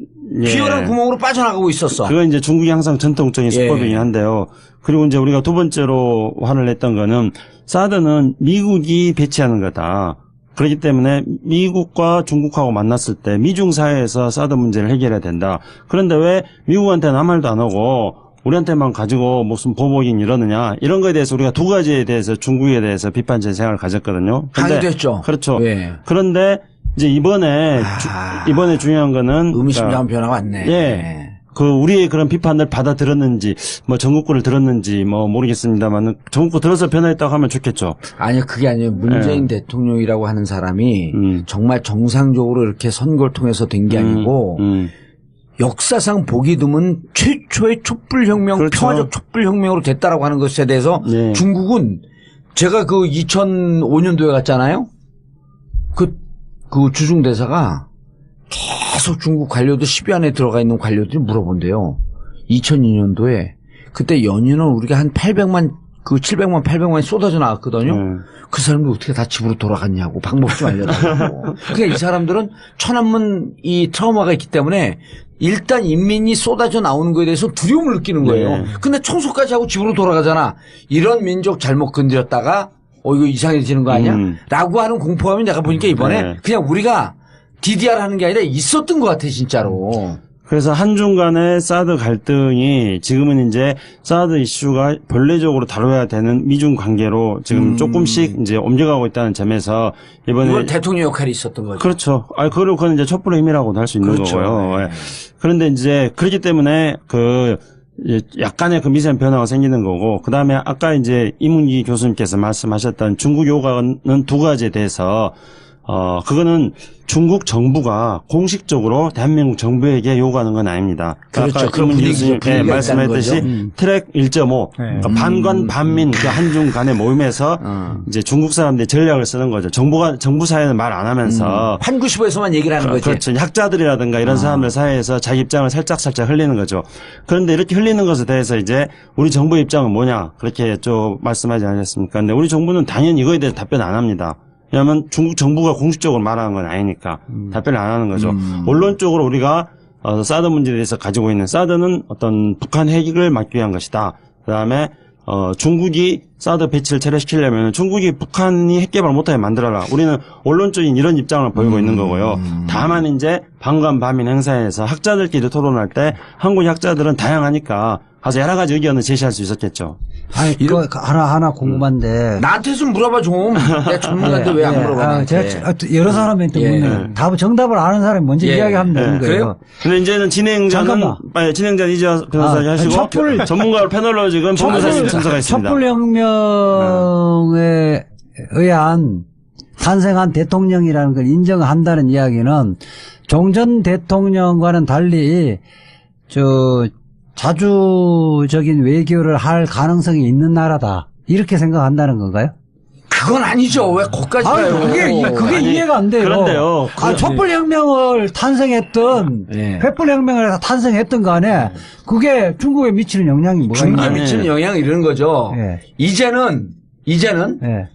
예. 구멍으로 빠져나가고 있었어. 그건 이제 중국이 항상 전통적인 예. 수법이긴 한데요. 그리고 이제 우리가 두 번째로 화를 냈던 거는 사드는 미국이 배치하는 거다. 그렇기 때문에 미국과 중국하고 만났을 때 미중 사회에서 사드 문제를 해결해야 된다. 그런데 왜 미국한테는 아무 말도 안 하고 우리한테만 가지고 무슨 보복인 이러느냐 이런 거에 대해서 우리가 두 가지에 대해서 중국에 대해서 비판적인 생각을 가졌거든요. 근데 강의도 했죠. 그렇죠. 예. 그런데 이제 이번에 중요한 거는 의미심장한 변화가 왔네. 예. 우리의 그런 비판을 받아들였는지, 전국구를 들었는지, 모르겠습니다만, 전국구 들어서 변화했다고 하면 좋겠죠. 아니요, 그게 아니에요. 문재인 대통령이라고 하는 사람이 정말 정상적으로 이렇게 선거를 통해서 된 게 아니고, 역사상 보기 드문 최초의 촛불혁명, 그렇죠. 평화적 촛불혁명으로 됐다라고 하는 것에 대해서 네. 중국은 제가 2005년도에 갔잖아요. 그 주중대사가 계속 중국 관료들 10위 안에 들어가 있는 관료들이 물어본대요. 2002년도에 그때 연인은 우리가 한 800만 800만이 쏟아져 나왔거든요. 그 사람들 어떻게 다 집으로 돌아갔냐고 방법 좀 알려달라고. 그러니까 이 사람들은 천안문 이 트라우마가 있기 때문에 일단 인민이 쏟아져 나오는 거에 대해서 두려움을 느끼는 거예요. 네. 근데 청소까지 하고 집으로 돌아가잖아. 이런 민족 잘못 건드렸다가 이거 이상해지는 거 아니야? 라고 하는 공포감이 내가 보니까 이번에 네. 그냥 우리가 DDR 하는 게 아니라 있었던 것 같아 진짜로. 그래서 한중 간의 사드 갈등이 지금은 이제 사드 이슈가 본래적으로 다뤄야 되는 미중 관계로 지금 조금씩 이제 옮겨가고 있다는 점에서 이번 이번에 대통령 역할이 있었던 거죠. 그렇죠. 그건 이제 촛불의 힘이라고도 할 수 있는 그렇죠. 거고요. 네. 예. 그런데 이제 그렇기 때문에 약간의 미세한 변화가 생기는 거고, 그 다음에 아까 이제 이문기 교수님께서 말씀하셨던 중국 요구는 두 가지에 대해서 그거는 중국 정부가 공식적으로 대한민국 정부에게 요구하는 건 아닙니다. 그렇죠. 아까 그런 이문기 분위기가 교수님 말씀했듯이 트랙 1.5 그러니까 반관 반민 그 한중 간의 모임에서 이제 중국 사람들이 전략을 쓰는 거죠. 정부 사회는 말 안 하면서 한구시보에서만 얘기를 하는 거지. 그렇죠. 학자들이라든가 이런 사람들 사이에서 자기 입장을 살짝 흘리는 거죠. 그런데 이렇게 흘리는 것에 대해서 이제 우리 정부 입장은 뭐냐 그렇게 좀 말씀하지 않으셨습니까? 근데 우리 정부는 당연히 이거에 대해서 답변 안 합니다. 왜냐하면 중국 정부가 공식적으로 말하는 건 아니니까 답변을 안 하는 거죠. 언론적으로 우리가 사드 문제에 대해서 가지고 있는 사드는 어떤 북한 핵을 막기 위한 것이다. 그다음에 중국이 사드 배치를 철회시키려면 중국이 북한이 핵 개발 못하게 만들어라. 우리는 언론적인 이런 입장을 보이고 있는 거고요. 다만 이제 반관 반민 행사에서 학자들끼리 토론할 때 한국 학자들은 다양하니까 가서 여러 가지 의견을 제시할 수 있었겠죠. 아니, 이런- 그 하나 궁금한데. 나한테 좀 물어봐 좀. 내가 전문가인데 왜 안 물어봐? 나한테. 제가 여러 사람한테 예. 묻는 정답을 아는 사람이 먼저 예. 이야기하면 되는 거예요. 그래요? 근데 이제는 진행자는 잠깐만. 진행자는 이재화 변호사님 하시고 촛불- 전문가로 패널로 지금 변호사님 참석하 있습니다. 촛불혁명에 의한 탄생한 대통령이라는 걸 인정한다는 이야기는 종전 대통령과는 달리 자주적인 외교를 할 가능성이 있는 나라다. 이렇게 생각한다는 건가요? 그건 아니죠. 왜 거기까지 가요? 그게 아니, 이해가 안 돼요. 그런데요. 촛불혁명을 탄생했던, 예. 횃불혁명을 탄생했던 간에, 그게 중국에 미치는 영향이 뭐가 중국에 있나요? 미치는 영향이 이런 거죠. 예. 이제는 예.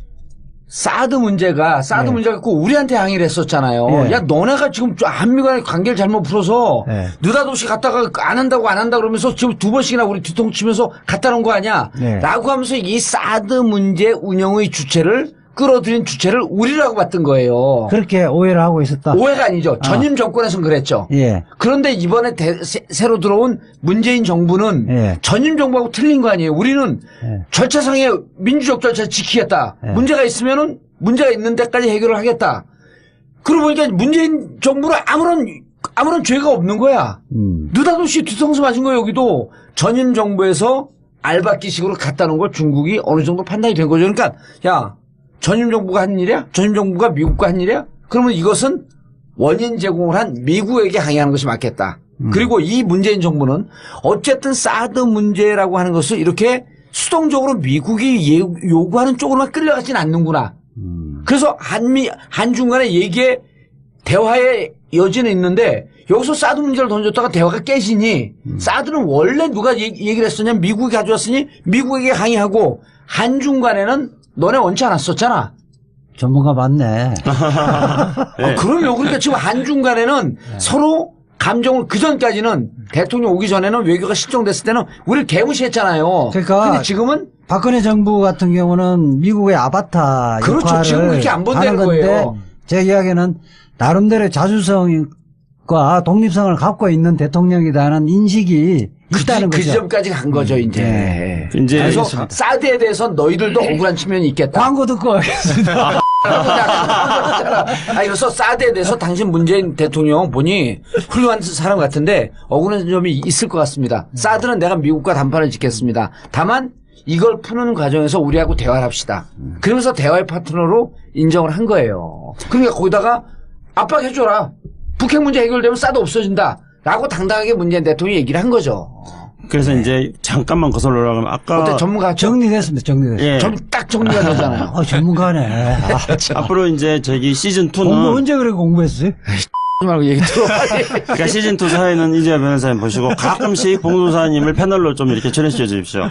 사드 문제가 갖고 우리한테 항의를 했었잖아요. 예. 야, 너네가 지금 한미 간의 관계를 잘못 풀어서 예. 느닷없이 갔다가 안 한다 그러면서 지금 2번씩이나 우리 뒤통치면서 갖다 놓은 거 아니야? 예. 라고 하면서 이 사드 문제 운영의 주체를 끌어들인 주체를 우리라고 봤던 거예요. 그렇게 오해를 하고 있었다. 오해가 아니죠. 전임 정권에서는 그랬죠. 예. 그런데 이번에 새로 들어온 문재인 정부는 예. 전임 정부하고 틀린 거 아니에요. 우리는 예. 절차상의 민주적 절차를 지키겠다. 예. 문제가 있으면은 문제가 있는 데까지 해결을 하겠다. 그러고 보니까 문재인 정부는 아무런 죄가 없는 거야. 느닷없이 뒤통수 맞은 거예요. 여기도 전임 정부에서 알박기식으로 갖다 놓은 걸 중국이 어느 정도 판단이 된 거죠. 그러니까 야, 전임 정부가 한 일이야? 전임 정부가 미국과 한 일이야? 그러면 이것은 원인 제공을 한 미국에게 항의하는 것이 맞겠다. 그리고 이 문재인 정부는 어쨌든 사드 문제라고 하는 것을 이렇게 수동적으로 미국이 요구하는 쪽으로만 끌려가진 않는구나. 그래서 한중 간의 얘기에 대화의 여지는 있는데 여기서 사드 문제를 던졌다가 대화가 깨지니 사드는 원래 누가 얘기를 했었냐면 미국이 가져왔으니 미국에게 항의하고 한중 간에는 너네 원치 않았었잖아. 전문가 맞네. 그럼요. 그러니까 지금 한중 간에는 서로 감정을 그전까지는 대통령 오기 전에는 외교가 실종됐을 때는 우리를 개무시했잖아요. 그러니까 근데 지금은 박근혜 정부 같은 경우는 미국의 아바타 그렇죠. 역할을 지금 그렇게 안 본다는 하는 건데 거예요. 제 이야기는 나름대로의 자주성과 독립성을 갖고 있는 대통령이라는 인식이 있다는 그 거죠. 지점까지 간 거죠, 이제. 이제 그래서 알겠습니다. 사드에 대해서 너희들도 억울한 측면이 있겠다. 광고 듣고 하겠습니다. 그래서 사드에 대해서 당신 문재인 대통령 보니 훌륭한 사람 같은데 억울한 점이 있을 것 같습니다. 사드는 내가 미국과 담판을 짓겠습니다. 다만 이걸 푸는 과정에서 우리하고 대화를 합시다. 그러면서 대화의 파트너로 인정을 한 거예요. 그러니까 거기다가 압박해줘라. 북핵 문제 해결되면 사드 없어진다. 라고 당당하게 문재인 대통령이 얘기를 한 거죠. 그래서 이제 잠깐만 거슬러 올라가면 아까 어때 전문가 정리됐습니다. 예. 딱 정리가 되잖아요. 전문가네. 앞으로 이제 저기 시즌 공부 2는 언제 그렇게 공부했어요? 말고 얘기 들어. 그러니까 시즌 2 사회는 이재화 변호사님 보시고 가끔씩 봉도사님을 패널로 좀 이렇게 출연시켜 주십시오.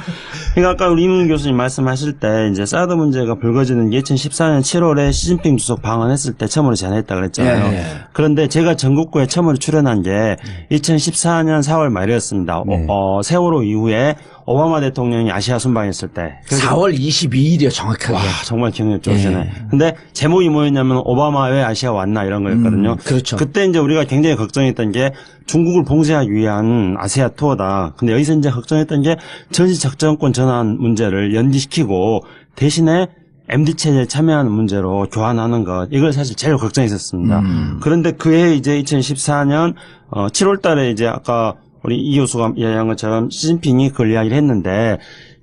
그러니까 아까 우리 이문 교수님 말씀하실 때 이제 사드 문제가 불거지는 게 2014년 7월에 시진핑 주석 방한했을 때 처음으로 제안했다 그랬잖아요. 예, 예. 그런데 제가 전국구에 처음으로 출연한 게 2014년 4월 말이었습니다. 세월호 이후에 오바마 대통령이 아시아 순방했을 때. 4월 22일이요, 정확하게. 와, 정말 기억력 좋으시네. 예. 근데 제목이 뭐였냐면 오바마 왜 아시아 왔나 이런 거였거든요. 그렇죠. 그때 이제 우리가 굉장히 걱정했던 게 중국을 봉쇄하기 위한 아시아 투어다. 근데 여기서 이제 걱정했던 게 전시작전권 전환 문제를 연기시키고 대신에 MD체제에 참여하는 문제로 교환하는 것. 이걸 사실 제일 걱정했었습니다. 그런데 그해 이제 2014년 7월 달에 이제 아까 우리 이 교수가 이야기한 것처럼 시진핑이 그걸 이야기를 했는데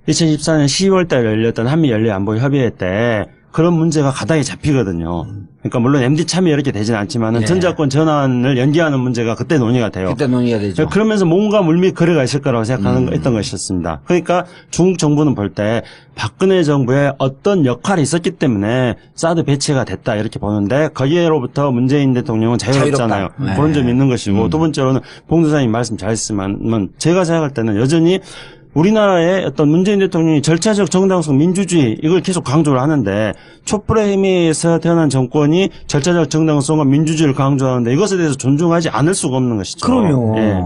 2014년 10월 달에 열렸던 한미 연례안보협의회 때 그런 문제가 가닥에 잡히거든요. 그러니까 물론 MD 참여 이렇게 되지는 않지만은 예. 전자권 전환을 연기하는 문제가 그때 논의가 돼요. 그때 논의가 되죠. 그러면서 뭔가 물밑 거래가 있을 거라고 했던 것이었습니다. 그러니까 중국 정부는 볼 때 박근혜 정부에 어떤 역할이 있었기 때문에 사드 배치가 됐다 이렇게 보는데 거기에로부터 문재인 대통령은 자유롭잖아요. 자유롭다. 네. 그런 점이 있는 것이고 두 번째로는 봉도사님 말씀 잘했지만 제가 생각할 때는 여전히 우리나라의 어떤 문재인 대통령이 절차적 정당성 민주주의 이걸 계속 강조를 하는데 촛불의 힘에서 태어난 정권이 절차적 정당성과 민주주의를 강조하는데 이것에 대해서 존중하지 않을 수가 없는 것이죠. 그럼요. 예.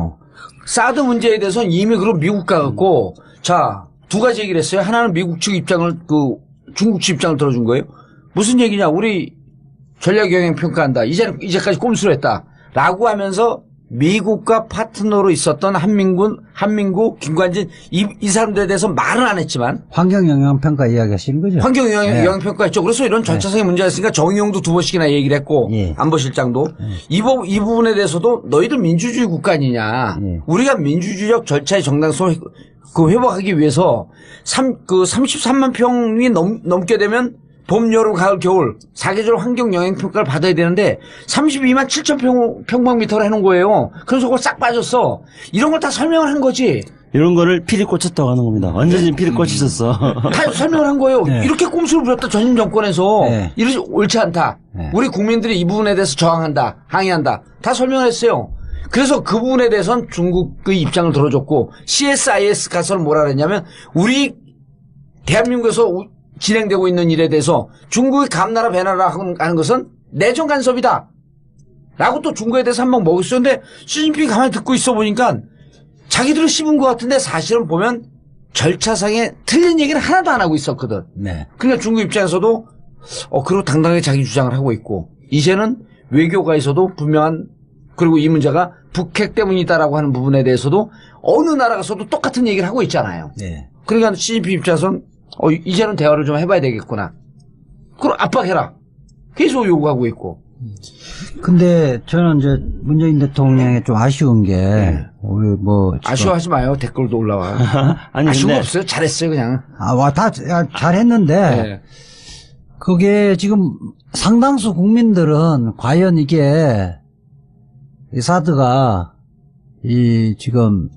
사드 문제에 대해서는 이미 그럼 미국 가갖고 자, 두 가지 얘기를 했어요. 하나는 미국 측 입장을 중국 측 입장을 들어준 거예요. 무슨 얘기냐? 우리 전략 영향 평가한다. 이제까지 꼼수로 했다. 라고 하면서 미국과 파트너로 있었던 한민구, 김관진 이 사람들에 대해서 말은 안 했지만 환경영향평가 이야기하시는 거죠? 환경영향평가 했죠. 그래서 이런 절차상의 문제가 있으니까 정의용도 2번씩이나 얘기를 했고 예. 안보실장도 이 부분에 대해서도 너희들 민주주의 국가 아니냐. 예. 우리가 민주주의적 절차의 정당성을 회복하기 위해서 33만 평이 넘게 되면 봄, 여름, 가을, 겨울 사계절 환경 영향 평가를 받아야 되는데 32만 7천 평방미터를 해놓은 거예요. 그래서 그걸 싹 빠졌어. 이런 걸 다 설명을 한 거지. 이런 거를 피리 꽂혔다고 하는 겁니다. 완전히 피리 꽂히셨어. 다 설명을 한 거예요. 네. 이렇게 꼼수를 부렸다 전임 정권에서 네. 이러지 옳지 않다. 네. 우리 국민들이 이 부분에 대해서 저항한다. 항의한다. 다 설명을 했어요. 그래서 그 부분에 대해서는 중국의 입장을 들어줬고 CSIS 가서는 뭐라 그랬냐면 우리 대한민국에서 진행되고 있는 일에 대해서 중국이 감나라 배나라 하는 것은 내정 간섭이다. 라고 또 중국에 대해서 한번 먹었어요. 근데 시진핑이 가만히 듣고 있어 보니까 자기들은 씹은 것 같은데 사실은 보면 절차상에 틀린 얘기는 하나도 안 하고 있었거든. 네. 그러니까 중국 입장에서도 그리고 당당하게 자기 주장을 하고 있고 이제는 외교가에서도 분명한 그리고 이 문제가 북핵 때문이다라고 하는 부분에 대해서도 어느 나라가서도 똑같은 얘기를 하고 있잖아요. 네. 그러니까 시진핑 입장에서는 이제는 대화를 좀 해봐야 되겠구나. 그럼 압박해라. 계속 요구하고 있고. 근데 저는 이제 문재인 대통령이 좀 아쉬운 게, 네. 우리 뭐. 지금 아쉬워하지 마요. 댓글도 올라와. 아니, 아쉬운 거 근데 없어요. 잘했어요, 그냥. 잘했는데, 네. 그게 지금 상당수 국민들은 과연 이게, 이 사드가, 지금,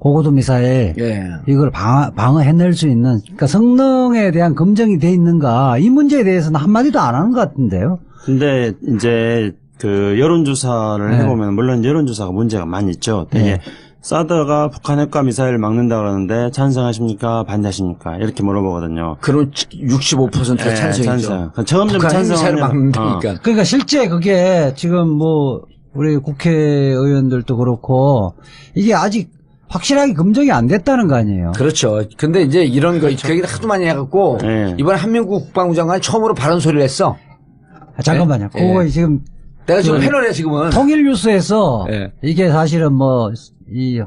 고고도 미사일, 예. 이걸 방어해낼 수 있는, 그러니까 성능에 대한 검증이 돼 있는가, 이 문제에 대해서는 한마디도 안 하는 것 같은데요. 근데 이제 그 여론조사를 네. 해보면 물론 여론조사가 문제가 많이 있죠. 되게 네. 사드가 북한 핵과 미사일을 막는다 그러는데 찬성하십니까 반대하십니까 이렇게 물어보거든요. 그럼 65%가 찬성이죠. 찬성. 점점 북한 핵미사일을 찬성하는 막는다니까. 그러니까 실제 그게 지금 뭐, 우리 국회의원들도 그렇고, 이게 아직 확실하게 검증이 안 됐다는 거 아니에요. 그렇죠. 근데 이제 이런 거, 그 얘기를 하도 많이 해갖고, 네. 이번에 한민국 국방부 장관이 처음으로 바른 소리를 했어. 잠깐만요. 네? 그거 예. 지금 내가 지금 그 패널이야, 지금은. 통일뉴스에서 예. 이게 사실은 뭐,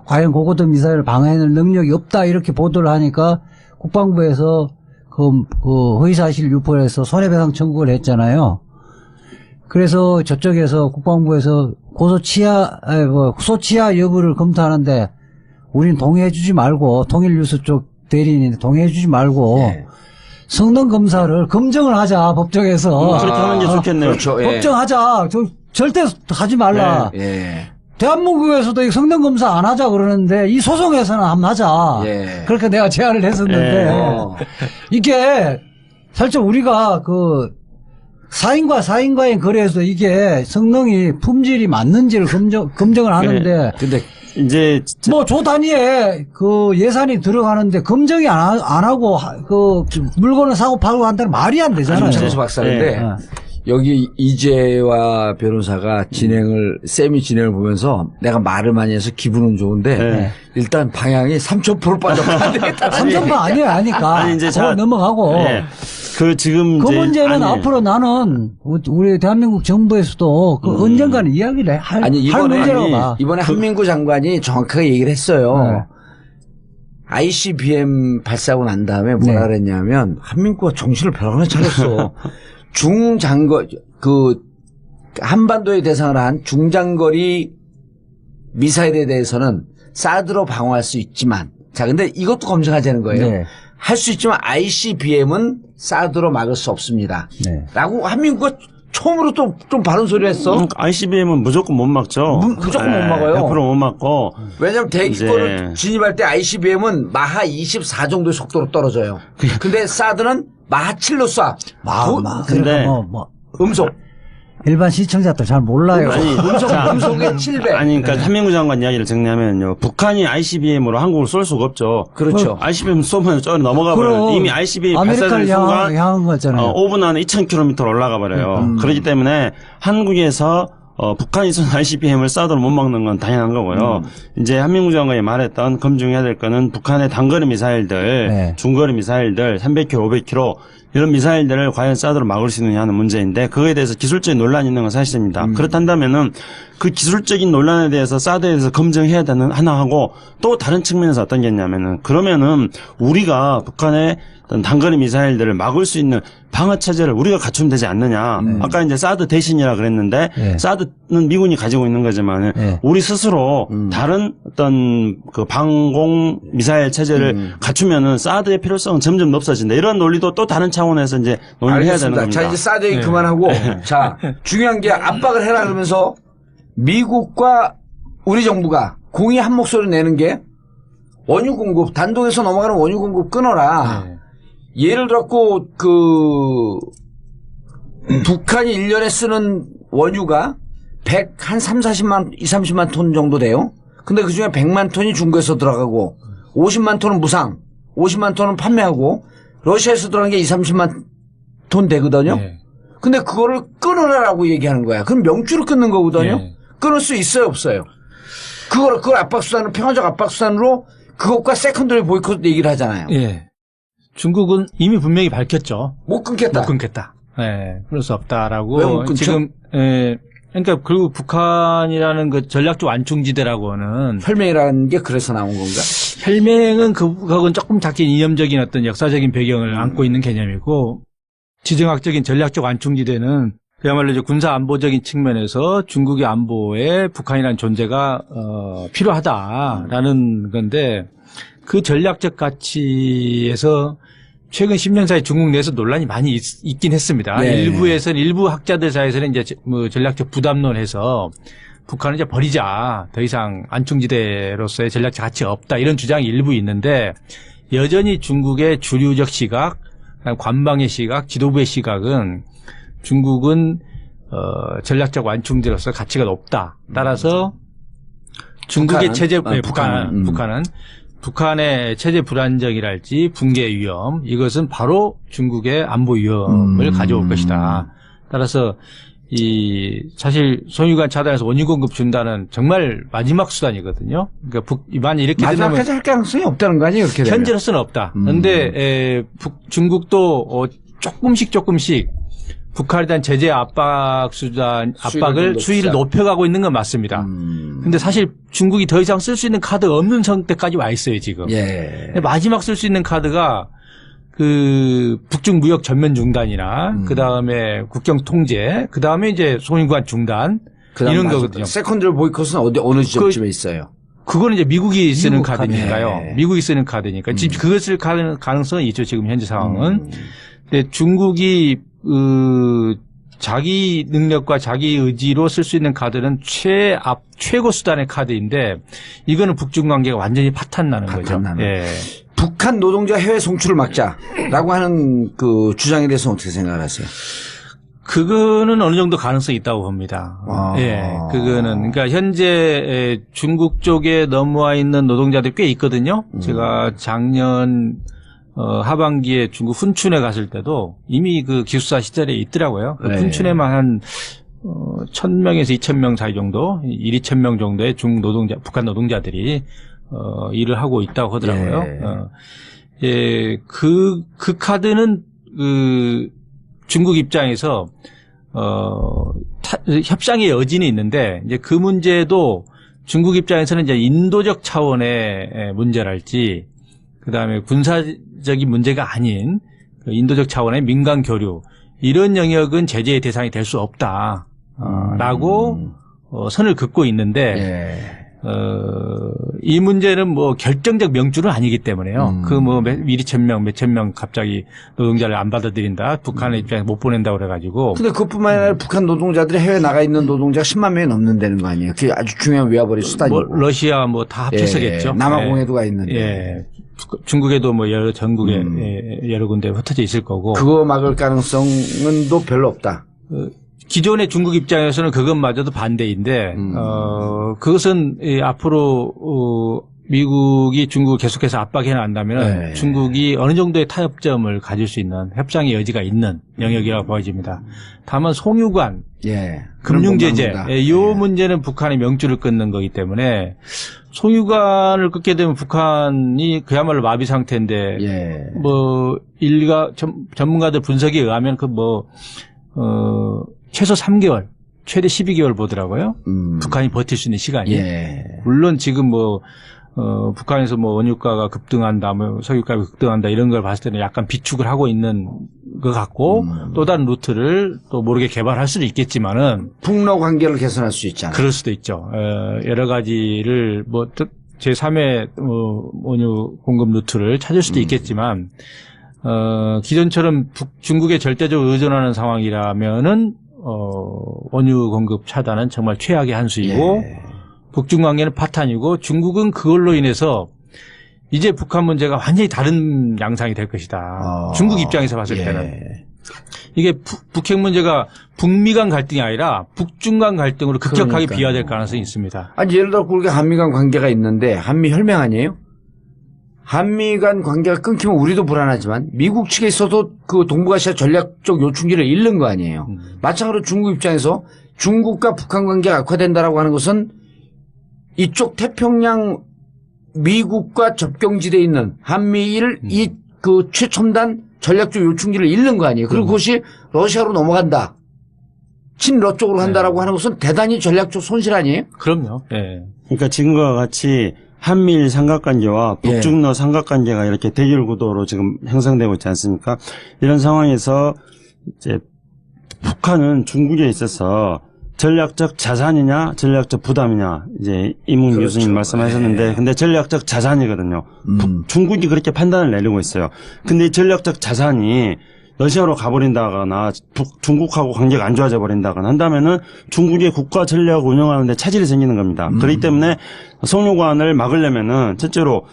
과연 고고도 미사일을 방어해낼 능력이 없다 이렇게 보도를 하니까 국방부에서 그 허위사실 유포해서 손해배상 청구를 했잖아요. 그래서 저쪽에서 국방부에서 소치하 여부를 검토하는데 우린 동의해주지 말고 통일뉴스 쪽 대리인인데 동의해주지 말고 예. 성능 검사를 검증을 하자 법정에서 그렇게 하는 게 좋겠네요. 그렇죠. 예. 법정하자. 절대 하지 말라. 예. 대한민국에서도 이 성능 검사 안 하자 그러는데 이 소송에서는 한번 하자. 예. 그렇게 내가 제안을 했었는데 예. 이게 살짝 우리가 그 사인과의 거래에서 이게 성능이 품질이 맞는지를 검증을 하는데 근데 이제 뭐 조 단위에 그 예산이 들어가는데 검증이 안 하고 그 물건을 사고 팔고 한다는 말이 안 되잖아요. 김창수 박사인데 예. 여기 이재화 변호사가 쌤이 진행을 보면서 내가 말을 많이 해서 기분은 좋은데 네. 일단 방향이 3,000% 빠졌고 안 되겠다. 3,000번 아니에요, 아니까. 아니, 이제 그거 넘어가고. 예. 그 지금 그 이제 문제는 아니, 앞으로 나는 우리 대한민국 정부에서도 그 언젠가는 이야기를 할 문제라고 봐. 이번에 한민구 장관이 정확하게 얘기를 했어요. 네. ICBM 발사하고 난 다음에 뭐라 네. 그랬냐면 한민구가 정신을 벼랑을 차렸어. 한반도에 대상을 한 중장거리 미사일에 대해서는 사드로 방어할 수 있지만, 자, 근데 이것도 검증하자는 거예요. 네. 할 수 있지만 ICBM은 사드로 막을 수 없습니다. 네. 라고 한민구가 처음으로 또 좀 바른 소리를 했어. ICBM은 무조건 못 막죠. 무조건 못 막아요. 100% 못 막고. 왜냐면 대기권을 진입할 때 ICBM은 마하 24 정도의 속도로 떨어져요. 근데 사드는 마하 7로 쏴. 근데 음속. 일반 시청자들 잘 몰라요. 아니, 음속에 700. 아니, 그러니까 한민구 장관 이야기를 정리하면요. 북한이 ICBM으로 한국을 쏠 수가 없죠. 그렇죠. ICBM 쏘면 저 넘어가 버려요. 이미 ICBM 발사된 순간 향한 거잖아요. 5분 안에 2,000km 올라가 버려요. 그렇기 때문에 한국에서 북한이 쏜 ICBM을 사드로 못 막는 건 당연한 거고요. 이제 한민구 장관이 말했던 검증해야 될 거는 북한의 단거리 미사일들, 네. 중거리 미사일들 300km, 500km 이런 미사일들을 과연 사드로 막을 수 있느냐 하는 문제인데 그거에 대해서 기술적인 논란이 있는 건 사실입니다. 그렇단다면은 그 기술적인 논란에 대해서 사드에 대해서 검증해야 되는 하나 하고 또 다른 측면에서 어떤 게 있냐면은 그러면은 우리가 북한의 어떤 단거리 미사일들을 막을 수 있는 방어 체제를 우리가 갖추면 되지 않느냐. 아까 이제 사드 대신이라 그랬는데 사드는 미군이 가지고 있는 거지만 우리 스스로 다른 어떤 그 방공 미사일 체제를 갖추면은 사드의 필요성은 점점 높아진다. 이런 논리도 또 다른 차원에서 이제 논의를 해야 되는 겁니다. 자, 이제 사드 얘기 그만하고 자, 중요한 게 압박을 해라 그러면서 미국과 우리 정부가 공이 한 목소리 내는 게 원유 공급, 단독에서 넘어가는 원유 공급 끊어라. 예를 들었고 북한이 1년에 쓰는 원유가 30, 40만 톤 정도 돼요. 근데 그중에 100만 톤이 중국에서 들어가고 50만 톤은 무상, 50만 톤은 판매하고 러시아에서 들어간 게 30만 톤 되거든요. 근데 그거를 끊으라고 얘기하는 거야. 그럼 명주로 끊는 거거든요. 끊을 수 있어요, 없어요? 그걸 압박수단으로, 평화적 압박수단으로 그것과 세컨더리 보이콧 얘기를 하잖아요. 중국은 이미 분명히 밝혔죠. 못 끊겠다. 못 끊겠다. 그럴 수 없다라고. 왜 못 끊죠? 지금, 그러니까 그리고 북한이라는 그 전략적 완충지대라고 하는. 혈맹이라는 게 그래서 나온 건가? 혈맹은 그건 조금 작게 이념적인 어떤 역사적인 배경을 안고 있는 개념이고, 지정학적인 전략적 완충지대는 그야말로 이제 군사 안보적인 측면에서 중국의 안보에 북한이라는 존재가 필요하다라는 건데 그 전략적 가치에서 최근 10년 사이 중국 내에서 논란이 많이 있긴 했습니다. 일부 학자들 사이에서는 이제 뭐 전략적 부담론해서 북한을 이제 버리자, 더 이상 안충지대로서의 전략적 가치가 없다 이런 주장이 일부 있는데 여전히 중국의 주류적 시각, 관방의 시각, 지도부의 시각은 중국은 전략적 완충지로서 가치가 높다. 따라서 중국의 북한은 북한의 체제 불안정이랄지 붕괴 위험 이것은 바로 중국의 안보 위험을 가져올 것이다. 따라서 사실 송유관 차단해서 원유 공급 준다는 정말 마지막 수단이거든요. 그러니까 만약 이렇게 되면 마지막까지 할 가능성이 없다는 거 아니에요? 이렇게 되면. 현재로서는 없다. 그런데 중국도 조금씩 북한에 대한 제재 수위를 높여가고 있는 건 맞습니다. 근데 사실 중국이 더 이상 쓸 수 있는 카드 없는 상태까지 와 있어요, 지금. 마지막 쓸 수 있는 카드가 북중 무역 전면 중단이나 그다음에 국경 통제, 그다음에 이제 송유관 중단 이런 거거든요. 세컨드리 보이콧은 어느 지점쯤에 있어요? 그거는 이제 미국이 쓰는 카드니까요. 미국이 쓰는 카드니까. 지금 그것을 가능성은 있죠, 지금 현재 상황은. 근데 중국이 자기 능력과 자기 의지로 쓸 수 있는 카드는 최고 수단의 카드인데 이거는 북중 관계가 완전히 파탄나는 거죠. 북한 노동자 해외 송출을 막자라고 하는 그 주장에 대해서 어떻게 생각하세요? 그거는 어느 정도 가능성이 있다고 봅니다. 그거는 그러니까 현재 중국 쪽에 넘어와 있는 노동자들이 꽤 있거든요. 제가 작년 하반기에 중국 훈춘에 갔을 때도 이미 그 기숙사 시절에 있더라고요. 훈춘에만 한 1,000명에서 2,000명 사이 정도, 2,000명 정도의 북한 노동자들이 일을 하고 있다고 하더라고요. 그 카드는 중국 입장에서 협상의 여지는 있는데 이제 그 문제도 중국 입장에서는 이제 인도적 차원의 문제랄지 그다음에 군사적인 문제가 아닌 인도적 차원의 민간 교류 이런 영역은 제재의 대상이 될 수 없다라고 선을 긋고 있는데 이 문제는 뭐 결정적 명주는 아니기 때문에요. 그 뭐 미리 1,000명, 몇천 명 갑자기 노동자를 안 받아들인다. 북한의 입장에서 못 보낸다고 그래가지고. 근데 그뿐만 아니라 북한 노동자들이 해외 나가 있는 노동자가 10만 명이 넘는다는 거 아니에요? 그게 아주 중요한 외화벌이 수단이고. 뭐 러시아 뭐 다 합쳐서겠죠. 남아공에도 가 있는데. 중국에도 뭐 전국에 여러 군데 흩어져 있을 거고. 그거 막을 가능성은 또 별로 없다. 기존의 중국 입장에서는 그것마저도 반대인데, 그것은 앞으로 미국이 중국을 계속해서 압박해 나간다면 네. 중국이 어느 정도의 타협점을 가질 수 있는 협상의 여지가 있는 영역이라고 보여집니다. 다만 송유관, 예. 금융 제재, 그런 이 문제는 북한의 명줄을 끊는 거기 때문에 송유관을 끊게 되면 북한이 그야말로 마비 상태인데 예. 뭐 일가 전문가들 분석에 의하면 최소 3개월, 최대 12개월 보더라고요. 북한이 버틸 수 있는 시간이. 예. 물론 지금 북한에서 원유가가 급등한다, 석유가가 급등한다 이런 걸 봤을 때는 약간 비축을 하고 있는 것 같고 또 다른 루트를 또 모르게 개발할 수도 있겠지만은 북러 관계를 개선할 수 있잖아요. 그럴 수도 있죠. 여러 가지를 제3의 원유 공급 루트를 찾을 수도 있겠지만 기존처럼 중국에 절대적으로 의존하는 상황이라면은 원유 공급 차단은 정말 최악의 한 수이고 예. 북중 관계는 파탄이고 중국은 그걸로 인해서 이제 북한 문제가 완전히 다른 양상이 될 것이다. 중국 입장에서 봤을 예. 때는 이게 북핵 문제가 북미 간 갈등이 아니라 북중 간 갈등으로 급격하게 그러니까요. 비화될 가능성이 있습니다. 아니 예를 들어 그렇게 한미 간 관계가 있는데 한미 혈맹 아니에요? 한미 간 관계가 끊기면 우리도 불안하지만 미국 측에 있어도 그 동북아시아 전략적 요충지를 잃는 거 아니에요. 마찬가지로 중국 입장에서 중국과 북한 관계가 악화된다라고 하는 것은 이쪽 태평양 미국과 접경지대에 있는 한미일 이 그 최첨단 전략적 요충지를 잃는 거 아니에요. 그리고 그것이 러시아로 넘어간다. 친러 쪽으로 간다라고 하는 것은 대단히 전략적 손실 아니에요? 그럼요. 예. 그러니까 지금과 같이 한미일 삼각관계와 북중러 삼각관계가 이렇게 대결 구도로 지금 형성되고 있지 않습니까? 이런 상황에서 이제 북한은 중국에 있어서 전략적 자산이냐 전략적 부담이냐 이제 이문 그렇죠. 교수님 말씀하셨는데 근데 전략적 자산이거든요. 중국이 그렇게 판단을 내리고 있어요. 근데 이 전략적 자산이 러시아로 가버린다거나 중국하고 관계가 안 좋아져 버린다거나 한다면은 중국의 국가 전략을 운영하는데 차질이 생기는 겁니다. 그렇기 때문에 송유관을 막으려면은 첫째로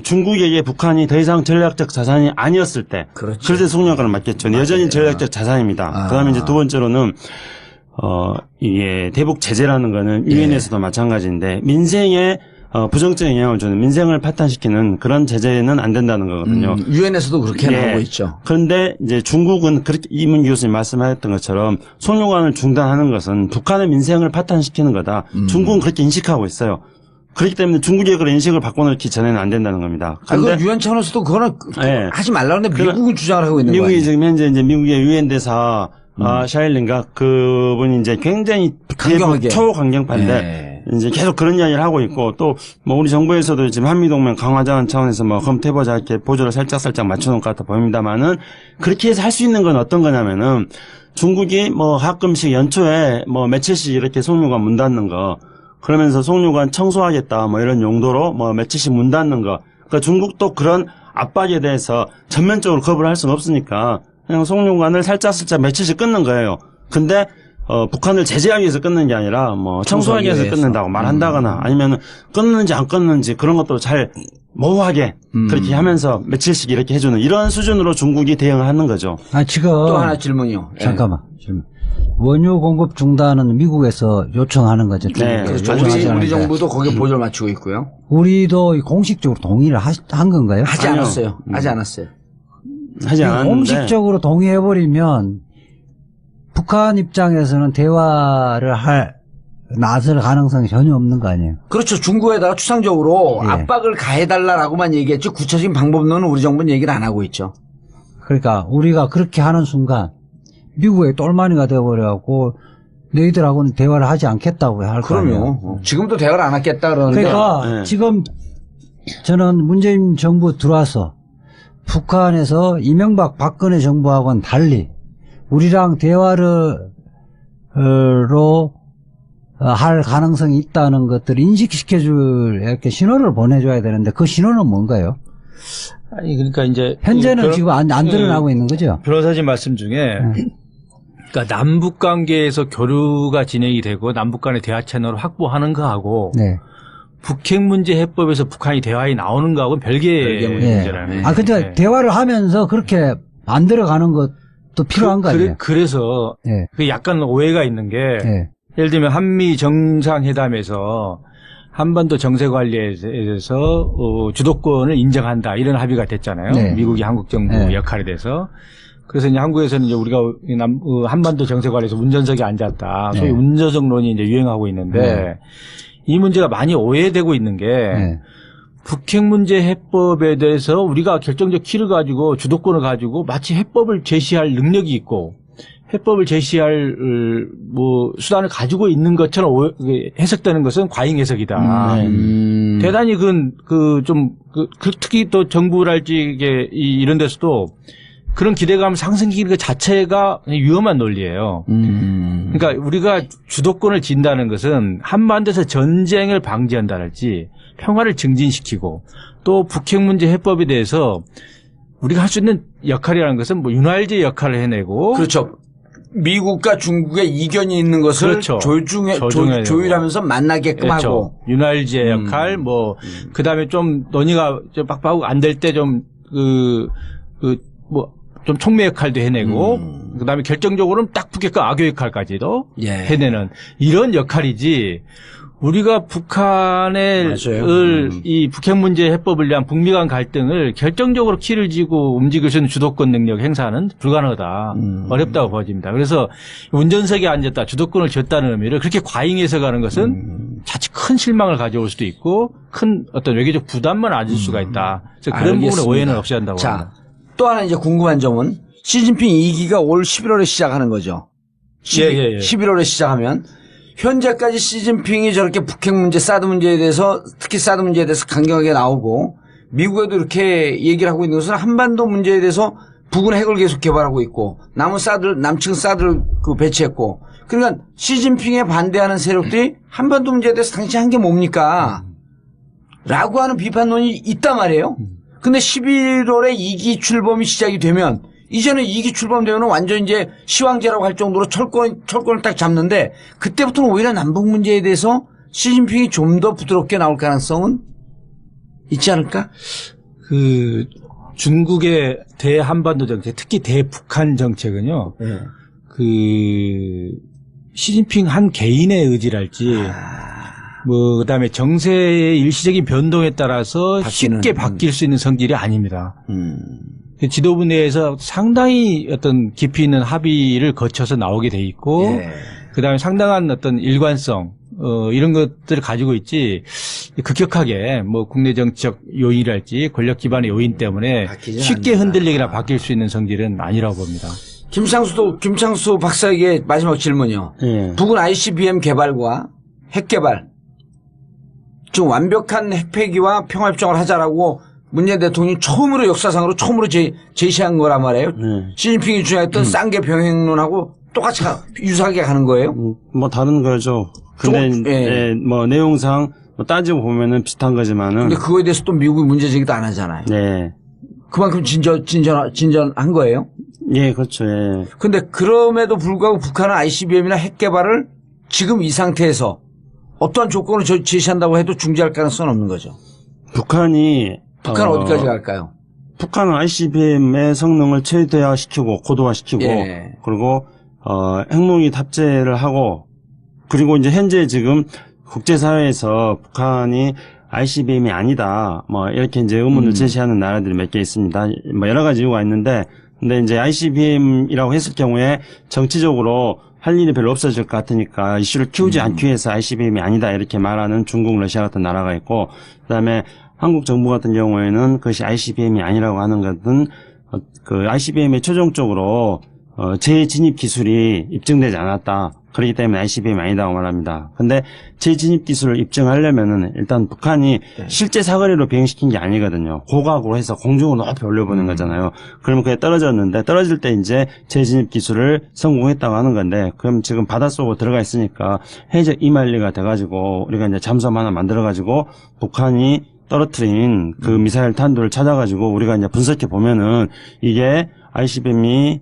중국에게 북한이 더 이상 전략적 자산이 아니었을 때, 그렇죠. 그럴 때 송유관을 막겠죠. 여전히 전략적 자산입니다. 그다음에 이제 두 번째로는 이게 대북 제재라는 거는 유엔에서도 마찬가지인데 민생에 부정적인 영향을 주는 민생을 파탄시키는 그런 제재는 안 된다는 거거든요. 유엔에서도 그렇게 나오고 있죠. 그런데 이제 중국은 그렇게 이문 교수님 말씀하셨던 것처럼 송유관을 중단하는 것은 북한의 민생을 파탄시키는 거다. 중국은 그렇게 인식하고 있어요. 그렇기 때문에 중국의 그런 인식을 바꿔놓기 전에는 안 된다는 겁니다. 그런데 유엔 차원에서도 그거는 하지 말라는데 미국은 주장을 하고 있는 거예요. 미국이 지금 현재 이제 미국의 유엔 대사 샤일린가 그분이 이제 굉장히 강경하게 초강경파인데 이제 계속 그런 이야기를 하고 있고 또 뭐 우리 정부에서도 지금 한미동맹 강화자원 차원에서 뭐 검토해보자 이렇게 보조를 살짝 맞춰놓은 것 같아 보입니다만은 그렇게 해서 할 수 있는 건 어떤 거냐면은 중국이 뭐 가끔씩 연초에 뭐 며칠씩 이렇게 송유관 문 닫는 거 그러면서 송유관 청소하겠다 뭐 이런 용도로 뭐 며칠씩 문 닫는 거 그러니까 중국도 그런 압박에 대해서 전면적으로 거부를 할 수는 없으니까 그냥 송유관을 살짝 며칠씩 끊는 거예요. 근데 북한을 제재하기 위해서 끊는 게 아니라 뭐 청소하기 위해서 끊는다고 말한다거나 아니면 끊는지 안 끊는지 그런 것도 잘 모호하게 그렇게 하면서 며칠씩 이렇게 해주는 이런 수준으로 중국이 대응을 하는 거죠. 지금 또 하나 질문이요. 잠깐만. 질문. 원유 공급 중단은 미국에서 요청하는 거죠. 네, 그렇죠. 요청하지 우리 않은데. 정부도 거기에 보조를 맞추고 있고요. 우리도 공식적으로 동의를 한 건가요? 하지 아니요. 않았어요. 하지 않았어요. 하지 않았는데 공식적으로 동의해버리면 북한 입장에서는 대화를 나설 가능성이 전혀 없는 거 아니에요? 그렇죠. 중국에다가 추상적으로 예. 압박을 가해달라라고만 얘기했지 구체적인 방법론은 우리 정부는 얘기를 안 하고 있죠. 그러니까 우리가 그렇게 하는 순간 미국의 똘마니가 되어버려갖고 너희들하고는 대화를 하지 않겠다고 할 거예요. 그럼요. 지금도 대화를 안 하겠다 그러는데. 그러니까 지금 저는 문재인 정부 들어와서 북한에서 이명박 박근혜 정부하고는 달리 우리랑 대화로 할 가능성이 있다는 것들을 인식시켜줄 이렇게 신호를 보내줘야 되는데 그 신호는 뭔가요? 아니 그러니까 이제 현재는 지금 안 드러나고 있는 거죠. 변호사님 말씀 중에 그러니까 남북 관계에서 교류가 진행이 되고 남북 간의 대화 채널을 확보하는 거하고 네. 북핵 문제 해법에서 북한이 대화에 나오는 거하고는 별개의 문제라는 거예요. 근데 대화를 하면서 그렇게 안 들어가는 것도 필요한 거 아니에요? 그래서 네. 그 약간 오해가 있는 게 네. 예를 들면 한미 정상회담에서 한반도 정세 관리에 대해서 주도권을 인정한다 이런 합의가 됐잖아요. 네. 미국이 한국 정부 네. 역할에 대해서. 그래서 이제 한국에서는 이제 우리가 한반도 정세 관리에서 운전석에 앉았다. 소위 네. 운전석론이 이제 유행하고 있는데 이 문제가 많이 오해되고 있는 게 네. 북핵 문제 해법에 대해서 우리가 결정적 키를 가지고 주도권을 가지고 마치 해법을 제시할 능력이 있고 해법을 제시할 수단을 가지고 있는 것처럼 해석되는 것은 과잉 해석이다. 대단히 특히 또 정부랄지 이게 이런 데서도 그런 기대감 상승기는 그 자체가 위험한 논리예요. 그러니까 우리가 주도권을 진다는 것은 한반도에서 전쟁을 방지한다랄지 평화를 증진시키고 또 북핵 문제 해법에 대해서 우리가 할 수 있는 역할이라는 것은 뭐 윤활제 역할을 해내고 그렇죠. 미국과 중국의 이견이 있는 것을 그렇죠. 조율하면서 만나게끔 그렇죠. 하고 윤활제 역할 그다음에 좀 논의가 좀 빡빡하고 안 될 때 좀 좀 촉매 역할도 해내고 그다음에 결정적으로는 딱 북핵과 악교 역할까지도 예. 해내는 이런 역할이지 우리가 북한의 이 북핵 문제 해법을 위한 북미 간 갈등을 결정적으로 키를 쥐고 움직일 수 있는 주도권 능력 행사는 불가능하다. 어렵다고 보여집니다. 그래서 운전석에 앉았다 주도권을 쥐었다는 의미를 그렇게 과잉 해석하는 것은 자칫 큰 실망을 가져올 수도 있고 큰 어떤 외교적 부담만 안을 수가 있다. 그래서 그런 알겠습니다. 부분에 오해는 없이 한다고 자, 합니다. 또 하나 이제 궁금한 점은 시진핑 2기가 올 11월에 시작하는 거죠. 11월에 시작하면 현재까지 시진핑이 저렇게 북핵 문제, 사드 문제에 대해서 특히 사드 문제에 대해서 강경하게 나오고 미국에도 이렇게 얘기를 하고 있는 것은 한반도 문제에 대해서 북은 핵을 계속 개발하고 있고 남측은 사드를 배치했고 그러니까 시진핑에 반대하는 세력들이 한반도 문제에 대해서 당신 한 게 뭡니까? 라고 하는 비판론이 있단 말이에요. 근데 11월에 2기 출범이 시작이 되면 이전에 2기 출범되면 완전 이제 시황제라고 할 정도로 철권을 딱 잡는데 그때부터는 오히려 남북 문제에 대해서 시진핑이 좀 더 부드럽게 나올 가능성은 있지 않을까? 중국의 대한반도 정책, 특히 대북한 정책은요. 시진핑 한 개인의 의지랄지 그다음에 정세의 일시적인 변동에 따라서 쉽게 바뀔 수 있는 성질이 아닙니다. 지도부 내에서 상당히 어떤 깊이 있는 합의를 거쳐서 나오게 돼 있고, 그다음에 상당한 어떤 일관성, 이런 것들을 가지고 있지, 급격하게 국내 정치적 요인이랄지 권력 기반의 요인 때문에 쉽게 흔들리거나 바뀔 수 있는 성질은 아니라고 봅니다. 김창수 박사에게 마지막 질문이요. 북은 ICBM 개발과 핵 개발, 지금 완벽한 핵폐기와 평화협정을 하자라고 문재인 대통령이 역사상으로 처음으로 제시한 거란 말이에요. 시진핑이 주장했던 쌍계 병행론하고 똑같이 유사하게 가는 거예요? 다른 거죠. 근데 내용상 따지고 보면은 비슷한 거지만은. 근데 그거에 대해서 또 미국이 문제 제기도 안 하잖아요. 네. 그만큼 진전한 거예요? 예, 그렇죠. 예. 근데 그럼에도 불구하고 북한은 ICBM이나 핵 개발을 지금 이 상태에서 어떠한 조건을 제시한다고 해도 중지할 가능성은 없는 거죠. 북한은 어디까지 갈까요? 북한은 ICBM의 성능을 최대화시키고 고도화시키고 그리고 핵무기 탑재를 하고 그리고 이제 현재 지금 국제사회에서 북한이 ICBM이 아니다 이렇게 이제 의문을 제시하는 나라들이 몇 개 있습니다. 여러 가지 이유가 있는데 근데 이제 ICBM이라고 했을 경우에 정치적으로 할 일이 별로 없어질 것 같으니까 이슈를 키우지 않기 위해서 ICBM이 아니다 이렇게 말하는 중국, 러시아 같은 나라가 있고 그다음에 한국 정부 같은 경우에는 그것이 ICBM이 아니라고 하는 것은 ICBM이 최종적으로 재진입 기술이 입증되지 않았다. 그렇기 때문에 ICBM이 아니다고 말합니다. 근데 재진입 기술을 입증하려면은 일단 북한이 실제 사거리로 비행시킨 게 아니거든요. 고각으로 해서 공중으로 높이 올려보는 거잖아요. 그러면 그게 떨어졌는데 떨어질 때 이제 재진입 기술을 성공했다고 하는 건데 그럼 지금 바닷속으로 들어가 있으니까 해적 이말리가 돼가지고 우리가 이제 잠수함 하나 만들어가지고 북한이 떨어뜨린 그 미사일 탄두를 찾아가지고 우리가 이제 분석해 보면은 이게 ICBM이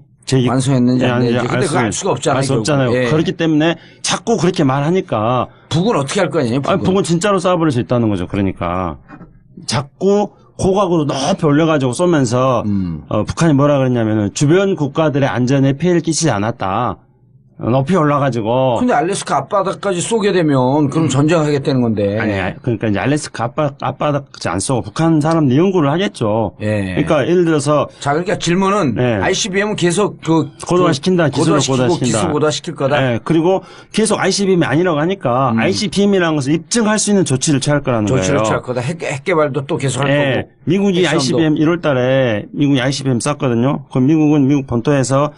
완성했는지 안 했는지. 근데 그거 알 수가 없잖아요. 알 수 없잖아요. 그렇기 때문에 자꾸 그렇게 말하니까. 북은 어떻게 할 거 아니에요? 북은 진짜로 쏴버릴 수 있다는 거죠. 그러니까. 자꾸 고각으로 높이 올려가지고 쏘면서, 북한이 뭐라 그랬냐면은 주변 국가들의 안전에 피해를 끼치지 않았다. 높이 올라가지고. 근데 알래스카 앞바다까지 쏘게 되면 그럼 전쟁하겠다는 건데. 아니, 그러니까 이제 알래스카 앞바다까지 안 쏘고 북한 사람들이 연구를 하겠죠. 예. 그러니까 예를 들어서. 자, 그러니까 질문은 네. ICBM은 계속 고도화시킨다, 기술을 고도화시킨다. 기술 고도화시킬 거다. 네, 그리고 계속 ICBM이 아니라고 하니까 ICBM이라는 것을 입증할 수 있는 조치를 취할 거라는 거예요. 조치를 취할 거다. 핵 개발도 또 계속 할 네, 거고. 미국이 핵시험도. ICBM 1월 달에 미국이 ICBM 쐈거든요. 그럼 미국은 미국 본토에서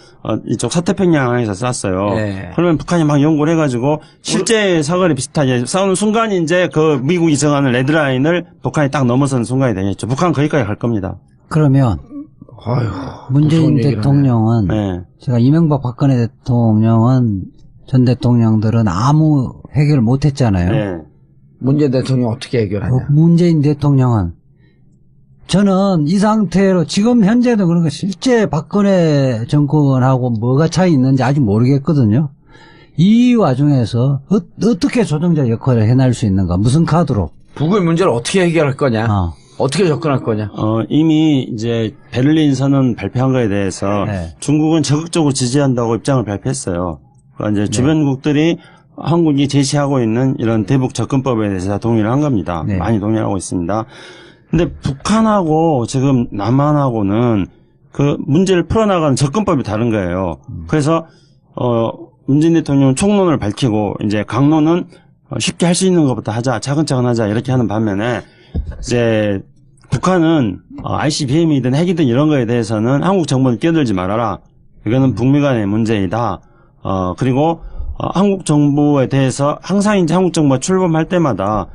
이쪽 서태평양에서 쐈어요. 네. 그러면 북한이 막 연구를 해가지고 실제 사거리 비슷하게 싸우는 순간 이제 그 미국이 정하는 레드라인을 북한이 딱 넘어서는 순간이 되겠죠. 북한 거기까지 갈 겁니다. 그러면 문재인 대통령은 네. 제가 이명박 박근혜 대통령은 전 대통령들은 아무 해결 못 했잖아요. 네. 문재인 대통령 어떻게 해결하냐. 문재인 대통령은 저는 이 상태로 지금 현재는 그런 거 실제 박근혜 정권하고 뭐가 차이 있는지 아직 모르겠거든요. 이 와중에서 어떻게 조정자 역할을 해낼 수 있는가? 무슨 카드로? 북의 문제를 어떻게 해결할 거냐. 어떻게 접근할 거냐. 이미 이제 베를린 선언 발표한 거에 대해서 네. 중국은 적극적으로 지지한다고 입장을 발표했어요. 그러니까 이제 주변국들이 한국이 제시하고 있는 이런 대북 접근법에 대해서 동의를 한 겁니다. 네. 많이 동의를 하고 있습니다. 근데 북한하고 지금 남한하고는 그 문제를 풀어나가는 접근법이 다른 거예요. 그래서 문재인 대통령은 총론을 밝히고 이제 강론은 쉽게 할 수 있는 것부터 하자, 차근차근 하자 이렇게 하는 반면에 이제 북한은 ICBM이든 핵이든 이런 거에 대해서는 한국 정부는 끼어들지 말아라. 이거는 북미 간의 문제이다. 그리고 한국 정부에 대해서 항상 이제 한국 정부가 출범할 때마다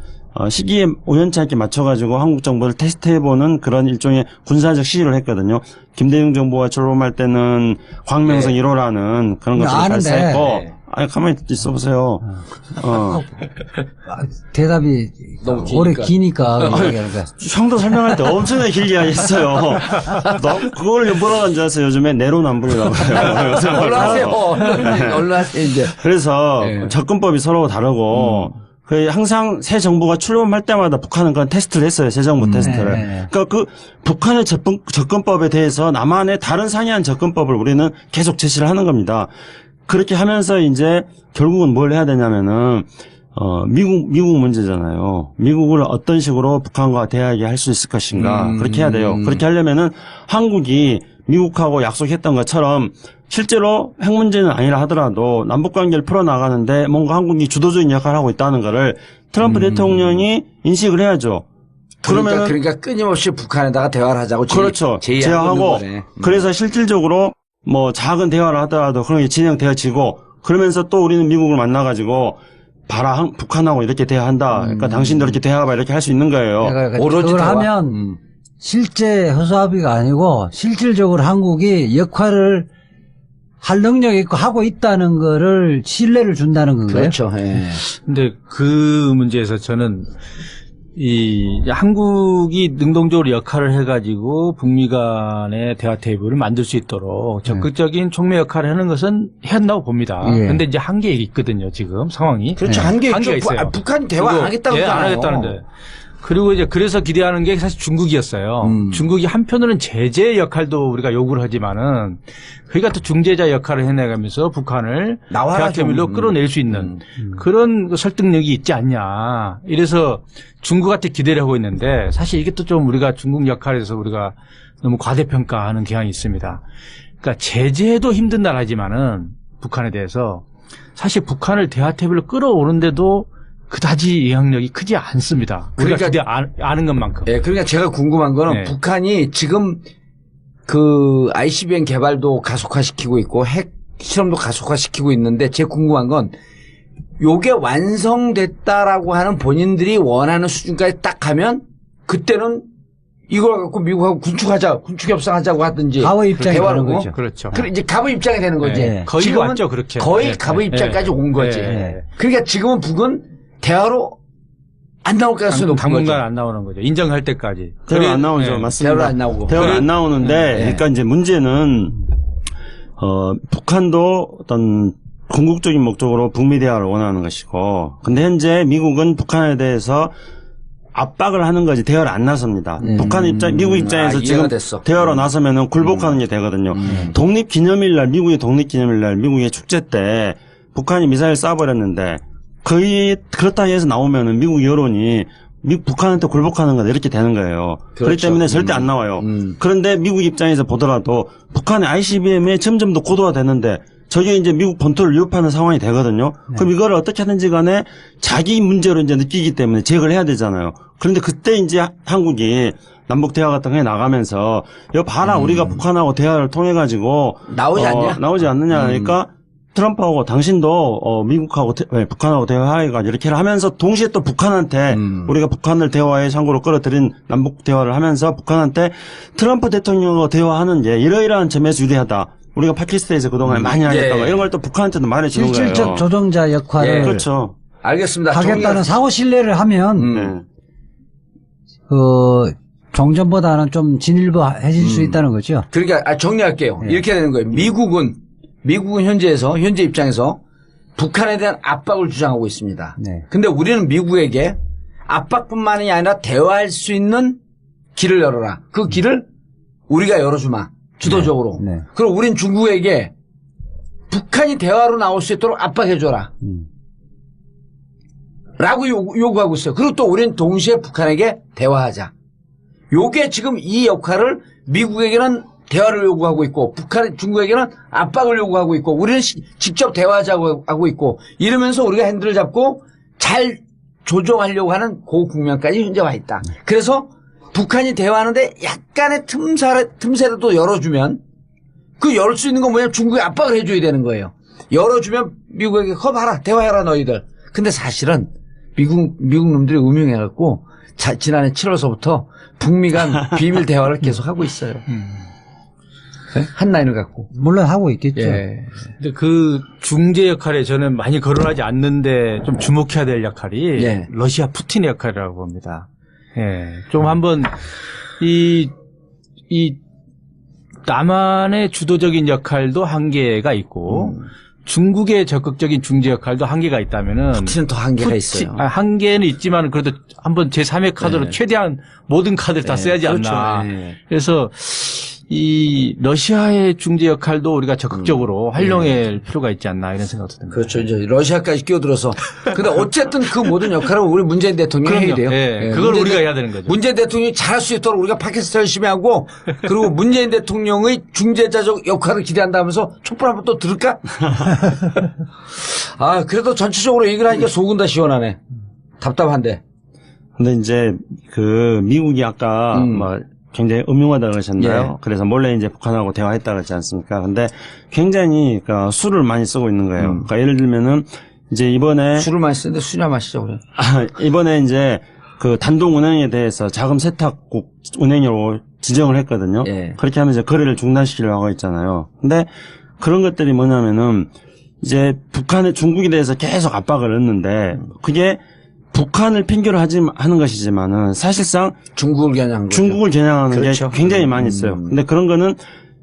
시기에 우연찮게 맞춰가지고 한국 정부를 테스트해보는 그런 일종의 군사적 시위를 했거든요. 김대중 정부가 출범할 때는 광명성 1호라는 그런 것들을 발사했고. 네. 아니, 가만히 있어보세요. 대답이 너무 오래 기니까. 기니까. 형도 설명할 때 엄청나게 길게 했어요. 그걸 뭐라고 하는지 아세요? 요즘에 내로남불이라고 해요. 얼른 하세요. 얼른 하세요, 이제. 그래서 네. 접근법이 서로 다르고 항상 새 정부가 출범할 때마다 북한은 그런 테스트를 했어요. 새 정부 테스트를. 네. 그러니까 그 북한의 접근법에 대해서 남한의 다른 상이한 접근법을 우리는 계속 제시를 하는 겁니다. 그렇게 하면서 이제 결국은 뭘 해야 되냐면은 미국 문제잖아요. 미국을 어떤 식으로 북한과 대화하게 할 수 있을 것인가. 그렇게 해야 돼요. 그렇게 하려면은 한국이 미국하고 약속했던 것처럼 실제로 핵 문제는 아니라 하더라도 남북 관계를 풀어나가는데 뭔가 한국이 주도적인 역할을 하고 있다는 거를 트럼프 대통령이 인식을 해야죠. 그러니까 끊임없이 북한에다가 대화를 하자고. 그렇죠. 제의하고. 그래서 실질적으로 뭐 작은 대화를 하더라도 그런 게 진행되어지고 그러면서 또 우리는 미국을 만나가지고 봐라 북한하고 이렇게 대화한다. 그러니까 당신도 이렇게 대화해봐 이렇게 할 수 있는 거예요. 오로지 그걸 대화. 하면 실제 허수아비가 아니고 실질적으로 한국이 역할을 할 능력이 있고 하고 있다는 거를 신뢰를 준다는 건가요? 그렇죠. 예. 근데 그 문제에서 저는 한국이 능동적으로 역할을 해가지고 북미 간의 대화 테이블을 만들 수 있도록 적극적인 촉매 역할을 하는 것은 해한다고 봅니다. 예. 근데 이제 한계가 있거든요, 지금 상황이. 그렇죠. 한계가 있어요. 북한이 대화 안 하겠다고 예, 안 그러잖아요. 하겠다는데. 그리고 이제 그래서 기대하는 게 사실 중국이었어요. 중국이 한편으로는 제재 역할도 우리가 요구를 하지만은 그러니까 또 중재자 역할을 해내가면서 북한을 나와라 대화 테이블로 끌어낼 수 있는 그런 설득력이 있지 않냐. 이래서 중국한테 기대를 하고 있는데 사실 이게 또 좀 우리가 중국 역할에서 우리가 너무 과대평가하는 경향이 있습니다. 그러니까 제재도 힘든 나라지만은 북한에 대해서 사실 북한을 대화 테이블로 끌어오는데도 그다지 영향력이 크지 않습니다. 우리가 그러니까 기대 아는 것만큼. 예, 그러니까 제가 궁금한 거는 네. 북한이 지금 그 ICBM 개발도 가속화시키고 있고 핵 실험도 가속화시키고 있는데 제 궁금한 건 요게 완성됐다라고 하는 본인들이 원하는 수준까지 딱 가면 그때는 이걸 갖고 미국하고 군축 협상하자고 하든지 가의 입장이 대화를 되는 하고. 거죠. 그렇죠. 이제 갑의 입장이 되는 거지. 네. 거의 지금은 왔죠, 그렇게. 거의 네. 갑의 입장까지 온 거지. 네. 그러니까 지금은 북은 대화로 안 나올 가능성이 높은 거죠. 당분간 안 나오는 거죠. 인정할 때까지. 대화 안 나오죠. 네. 맞습니다. 대화로 안 나오고. 대화가 안 나오는데, 네. 그러니까 이제 문제는, 북한도 어떤 궁극적인 목적으로 북미 대화를 원하는 것이고, 근데 현재 미국은 북한에 대해서 압박을 하는 거지 대화를 안 나섭니다. 북한 입장, 미국 입장에서 지금 됐어. 대화로 나서면은 굴복하는 게 되거든요. 독립기념일날, 미국의 독립기념일날, 미국의 축제 때 북한이 미사일 쏴버렸는데 거의 그렇다 해서 나오면은 미국 여론이 북한한테 굴복하는 거다 이렇게 되는 거예요. 그렇기 그렇죠. 때문에 절대 안 나와요. 그런데 미국 입장에서 보더라도 북한의 ICBM에 점점 더 고도화되는데 저게 이제 미국 본토를 위협하는 상황이 되거든요. 그럼 이거를 어떻게 하든지 간에 자기 문제로 이제 느끼기 때문에 제거를 해야 되잖아요. 그런데 그때 이제 한국이 남북 대화 같은 거에 나가면서 여기 봐라 우리가 북한하고 대화를 통해 가지고 나오지 않냐? 나오지 않느냐 하니까 트럼프하고 당신도 미국하고 북한하고 대화해가지고 이렇게 하면서 동시에 또 북한한테 우리가 북한을 대화의 창구로 끌어들인 남북 대화를 하면서 북한한테 트럼프 대통령과 대화하는 게 이러이러한 점에서 유리하다. 우리가 파키스탄에서 그동안 많이 하겠다고 이런 걸 또 북한한테도 말해주는 거예요. 실질적 조정자 역할을 그렇죠. 알겠습니다. 하겠다는 사후 신뢰를 하면 종전보다는 좀 진일보해질 수 있다는 거죠. 그러니까 정리할게요. 이렇게 되는 거예요. 미국은 현재 입장에서 북한에 대한 압박을 주장하고 있습니다. 네. 근데 우리는 미국에게 압박뿐만이 아니라 대화할 수 있는 길을 열어라. 그 길을 우리가 열어주마. 주도적으로. 네. 그리고 우린 중국에게 북한이 대화로 나올 수 있도록 압박해줘라. 라고 요구하고 있어요. 그리고 또 우린 동시에 북한에게 대화하자. 요게 지금 이 역할을 미국에게는 대화를 요구하고 있고 중국에게는 압박을 요구하고 있고 우리는 직접 대화하자고 하고 있고 이러면서 우리가 핸들을 잡고 잘 조정하려고 하는 그 국면까지 현재 와 있다. 그래서 북한이 대화하는데 약간의 틈새라도 열어주면 그 열 수 있는 건 뭐냐면 중국에 압박을 해줘야 되는 거예요. 열어주면 미국에게 그거 봐라 대화해라 너희들. 근데 사실은 미국 놈들이 음흉해갖고 지난해 7월서부터 북미 간 비밀 대화를 계속 하고 있어요. 네? 한 라인을 갖고. 물론 하고 있겠죠. 예. 근데 그 중재 역할에 저는 많이 거론하지 않는데 좀 주목해야 될 역할이 예. 러시아 푸틴의 역할이라고 봅니다. 예. 좀 한번 이 남한의 주도적인 역할도 한계가 있고 중국의 적극적인 중재 역할도 한계가 있다면은 푸틴은 더 한계가 있어요. 한계는 있지만 그래도 한번 제3의 카드로 최대한 모든 카드를 다 써야지 그렇죠. 않나. 네. 그래서 이 러시아의 중재 역할도 우리가 적극적으로 활용할 필요가 있지 않나 이런 생각도 듭니다. 그렇죠. 이제 러시아까지 끼어들어서. 근데 어쨌든 그 모든 역할은 우리 문재인 대통령이 해야 돼요. 예, 그걸 우리가 해야 되는 거죠. 문재인 대통령이 잘할 수 있도록 우리가 팟캐스트 열심히 하고 그리고 문재인 대통령의 중재자적 역할을 기대한다면서 촛불 한번 또 들을까? 아, 그래도 전체적으로 얘기를 하니까 속은 다 시원하네. 답답한데. 근데 이제 그 미국이 아까 뭐 굉장히 음흉하다 그러셨나요? 예. 그래서 몰래 이제 북한하고 대화했다 그러지 않습니까? 근데 굉장히 그러니까 술을 많이 쓰고 있는 거예요. 그러니까 예를 들면은 이제 이번에 술을 많이 쓰는데 술이나 마시죠, 그래. 이번에 이제 그 단독 운행에 대해서 자금 세탁국 운행으로 지정을 했거든요. 예. 그렇게 하면 이제 거래를 중단시키려고 하고 있잖아요. 근데 그런 것들이 뭐냐면은 이제 중국에 대해서 계속 압박을 했는데 그게 북한을 핑계로 하는 것이지만은 사실상 중국을 겨냥한 거죠. 중국을 겨냥하는 그렇죠. 게 굉장히 많이 있어요. 근데 그런 거는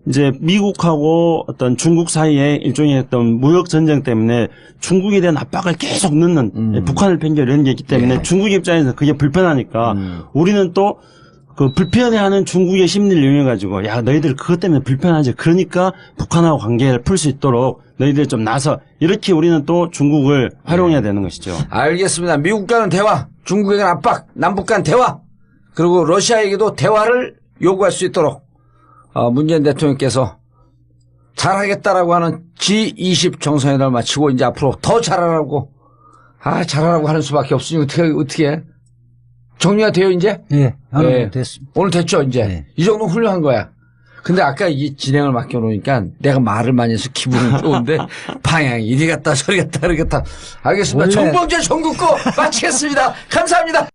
이제 미국하고 어떤 중국 사이에 일종의 어떤 무역 전쟁 때문에 중국에 대한 압박을 계속 넣는 북한을 핑계로 이런 게 있기 때문에 중국 입장에서 그게 불편하니까 우리는 또 그 불편해하는 중국의 심리를 이용해가지고 야 너희들 그것 때문에 불편하지 그러니까 북한하고 관계를 풀 수 있도록 너희들 좀 나서 이렇게 우리는 또 중국을 활용해야 되는 것이죠. 알겠습니다. 미국과는 대화, 중국에게는 압박, 남북 간 대화, 그리고 러시아에게도 대화를 요구할 수 있도록 문재인 대통령께서 잘하겠다라고 하는 G20 정상회담을 마치고 이제 앞으로 더 잘하라고 하는 수밖에 없으니 어떻게 해? 정리가 돼요 이제? 예, 오늘 예. 됐습니다. 오늘 됐죠 이제? 네. 이 정도는 훌륭한 거야. 근데 아까 이 진행을 맡겨놓으니까 내가 말을 많이 해서 기분은 좋은데 방향이 이리 갔다 저리 갔다 그러겠다. 알겠습니다. 원래- 정봉재 전국고 마치겠습니다. 감사합니다.